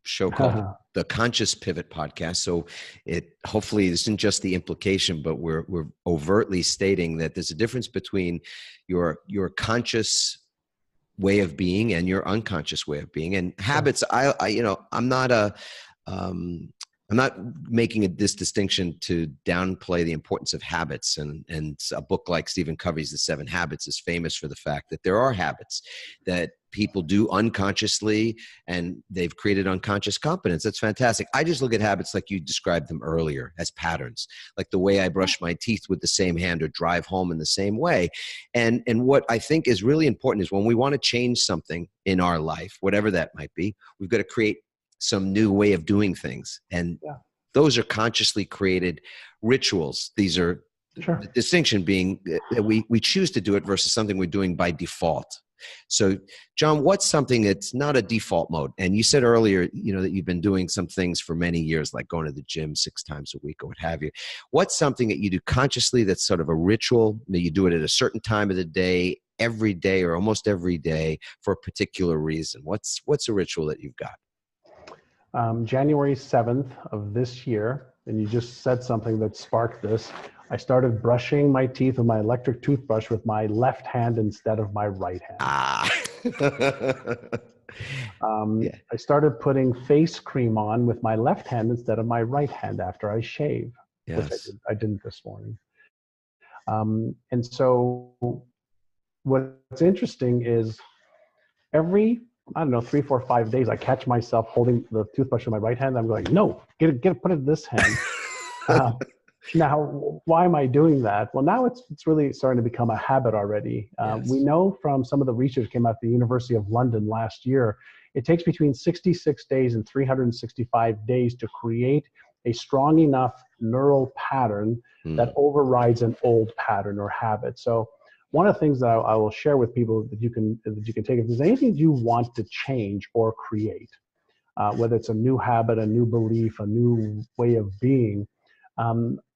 show called the Conscious Pivot Podcast. So it hopefully isn't just the implication, but we're overtly stating that there's a difference between your conscious way of being and your unconscious way of being. And habits, I'm not making this distinction to downplay the importance of habits. And a book like Stephen Covey's The 7 Habits is famous for the fact that there are habits that people do unconsciously, and they've created unconscious competence. That's fantastic. I just look at habits like you described them earlier as patterns, like the way I brush my teeth with the same hand or drive home in the same way. And what I think is really important is when we want to change something in our life, whatever that might be, we've got to create some new way of doing things. And those are consciously created rituals. These are the distinction being that we choose to do it versus something we're doing by default. So John, what's something that's not a default mode? And you said earlier, that you've been doing some things for many years, like going to the gym 6 times a week or what have you. What's something that you do consciously that's sort of a ritual, that you do it at a certain time of the day, every day or almost every day for a particular reason? What's a ritual that you've got? January 7th of this year, and you just said something that sparked this, I started brushing my teeth with my electric toothbrush with my left hand instead of my right hand. I started putting face cream on with my left hand instead of my right hand after I shave, which I didn't this morning. And so what's interesting is every 3, 4, 5 days, I catch myself holding the toothbrush in my right hand. I'm going, no, get it, put it in this hand. Now, why am I doing that? Well, now it's really starting to become a habit already. We know from some of the research that came out at the University of London last year, it takes between 66 days and 365 days to create a strong enough neural pattern that overrides an old pattern or habit. So one of the things that I will share with people that you can take, if there's anything you want to change or create, whether it's a new habit, a new belief, a new way of being,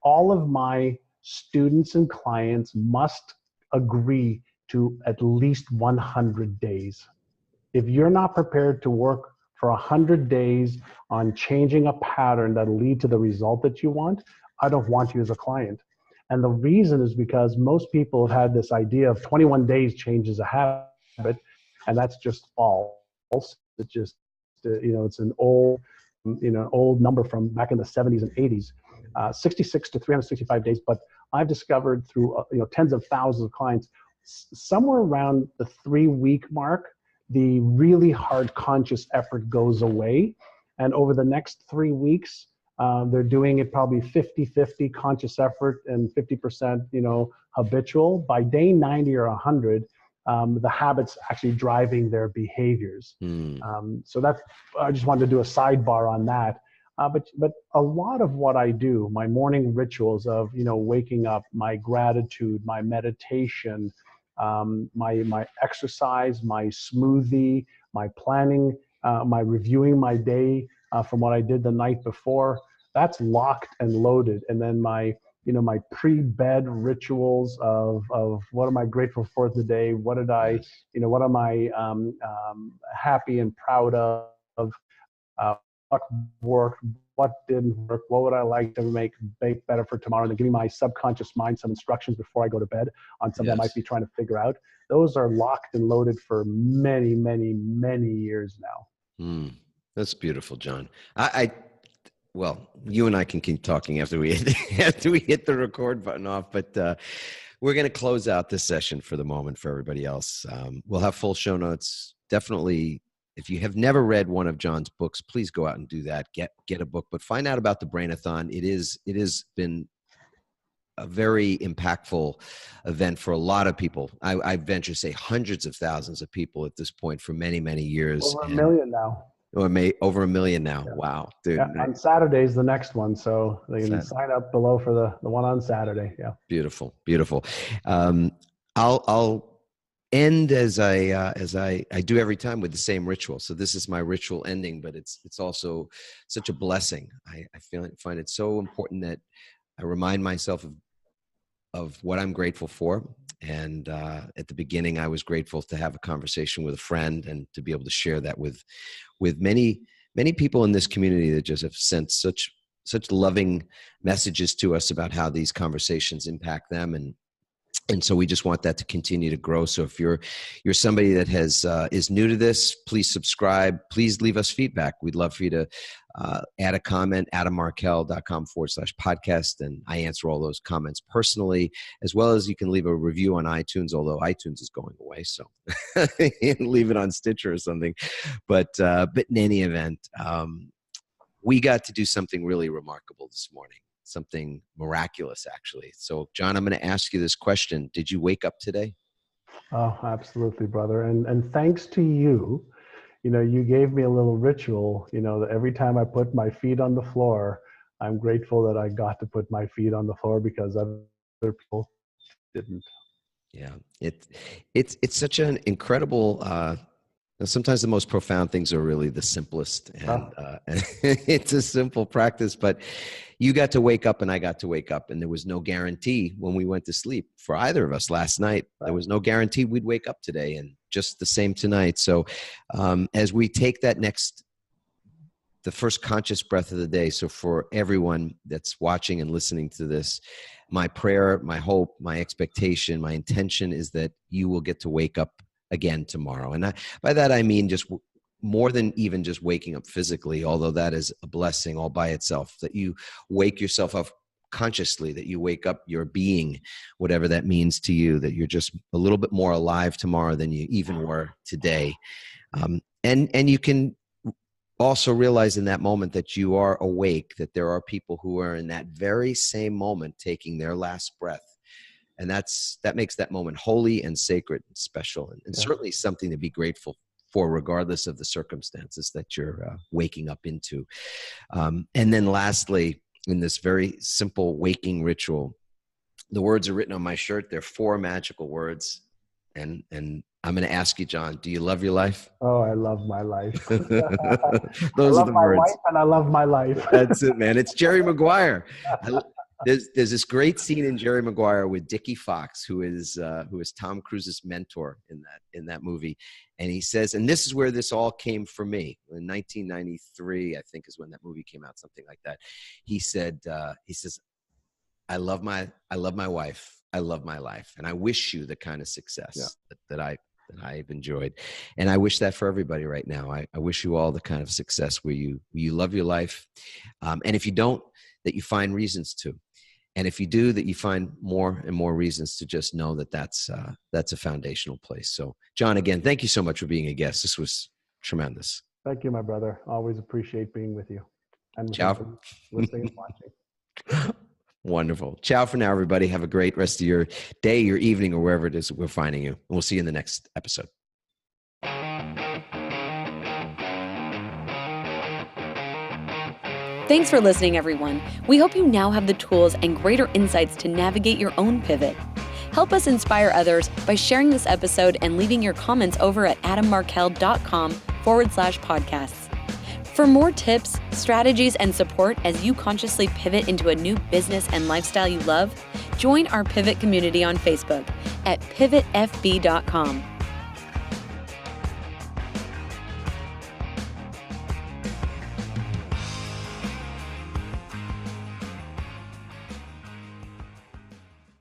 all of my students and clients must agree to at least 100 days. If you're not prepared to work for 100 days on changing a pattern that'll lead to the result that you want, I don't want you as a client. And the reason is because most people have had this idea of 21 days changes a habit, and that's just false. It's just, it's an old number from back in the 70s and 80s, 66 to 365 days. But I've discovered through, tens of thousands of clients, somewhere around the 3-week mark, the really hard conscious effort goes away. And over the next 3 weeks, they're doing it probably 50-50 conscious effort and 50%, habitual. By day 90 or 100, the habits actually driving their behaviors. So that's, I just wanted to do a sidebar on that. But a lot of what I do, my morning rituals of, waking up, my gratitude, my meditation, my exercise, my smoothie, my planning, my reviewing my day from what I did the night before, that's locked and loaded. And then my pre-bed rituals of what am I grateful for today? What did I, what am I happy and proud of? What worked? What didn't work? What would I like to make better for tomorrow? And then giving my subconscious mind some instructions before I go to bed on something I might be trying to figure out. Those are locked and loaded for many, many, many years now. That's beautiful, John. Well, you and I can keep talking after we hit the record button off, but we're going to close out this session for the moment for everybody else. We'll have full show notes. Definitely, if you have never read one of John's books, please go out and do that. Get a book, but find out about the Brainathon. It has been a very impactful event for a lot of people. I venture to say hundreds of thousands of people at this point for many, many years. Over 1 million now. Over 1 million now. Yeah. Wow, dude. Yeah, on Saturday is the next one, so they can sign up below for the one on Saturday. Yeah. Beautiful. I'll end as I do every time with the same ritual. So this is my ritual ending, but it's also such a blessing. I find it so important that I remind myself of what I'm grateful for. And at the beginning, I was grateful to have a conversation with a friend and to be able to share that with many, many people in this community that just have sent such loving messages to us about how these conversations impact them. And so we just want that to continue to grow. So if you're somebody that is new to this, please subscribe. Please leave us feedback. We'd love for you to add a comment, adammarkel.com/podcast. And I answer all those comments personally, as well as you can leave a review on iTunes, although iTunes is going away. So leave it on Stitcher or something. But in any event, we got to do something really remarkable this morning. Something miraculous, actually. So, John, I'm going to ask you this question. Did you wake up today? Oh, absolutely, brother. And thanks to you, you gave me a little ritual, that every time I put my feet on the floor, I'm grateful that I got to put my feet on the floor because other people didn't. Yeah. It's such an incredible, sometimes the most profound things are really the simplest, and it's a simple practice, but you got to wake up and I got to wake up, and there was no guarantee when we went to sleep for either of us last night. There was no guarantee we'd wake up today, and just the same tonight. So as we take that the first conscious breath of the day, so for everyone that's watching and listening to this, my prayer, my hope, my expectation, my intention is that you will get to wake up again tomorrow. And by that, I mean just more than even just waking up physically, although that is a blessing all by itself, that you wake yourself up consciously, that you wake up your being, whatever that means to you, that you're just a little bit more alive tomorrow than you even were today. And you can also realize in that moment that you are awake, that there are people who are in that very same moment taking their last breath. And that makes that moment holy and sacred and special, and certainly something to be grateful for, regardless of the circumstances that you're waking up into. And then lastly, in this very simple waking ritual, the words are written on my shirt. They're 4 magical words. And I'm going to ask you, John, do you love your life? Oh, I love my life. Those are the my words. Wife and I love my life. That's it, man. It's Jerry Maguire. There's this great scene in Jerry Maguire with Dickie Fox, who is Tom Cruise's mentor in that movie, and he says, and this is where this all came for me in 1993, I think is when that movie came out, something like that. He says, I love my wife, I love my life, and I wish you the kind of success that I've enjoyed, and I wish that for everybody right now. I wish you all the kind of success where you love your life, and if you don't, that you find reasons to. And if you do, that you find more and more reasons to just know that that's a foundational place. So, John, again, thank you so much for being a guest. This was tremendous. Thank you, my brother. Always appreciate being with you. And ciao. Listening and watching. Wonderful. Ciao for now, everybody. Have a great rest of your day, your evening, or wherever it is we're finding you. And we'll see you in the next episode. Thanks for listening, everyone. We hope you now have the tools and greater insights to navigate your own pivot. Help us inspire others by sharing this episode and leaving your comments over at adammarkel.com/podcasts. For more tips, strategies, and support as you consciously pivot into a new business and lifestyle you love, join our Pivot community on Facebook at pivotfb.com.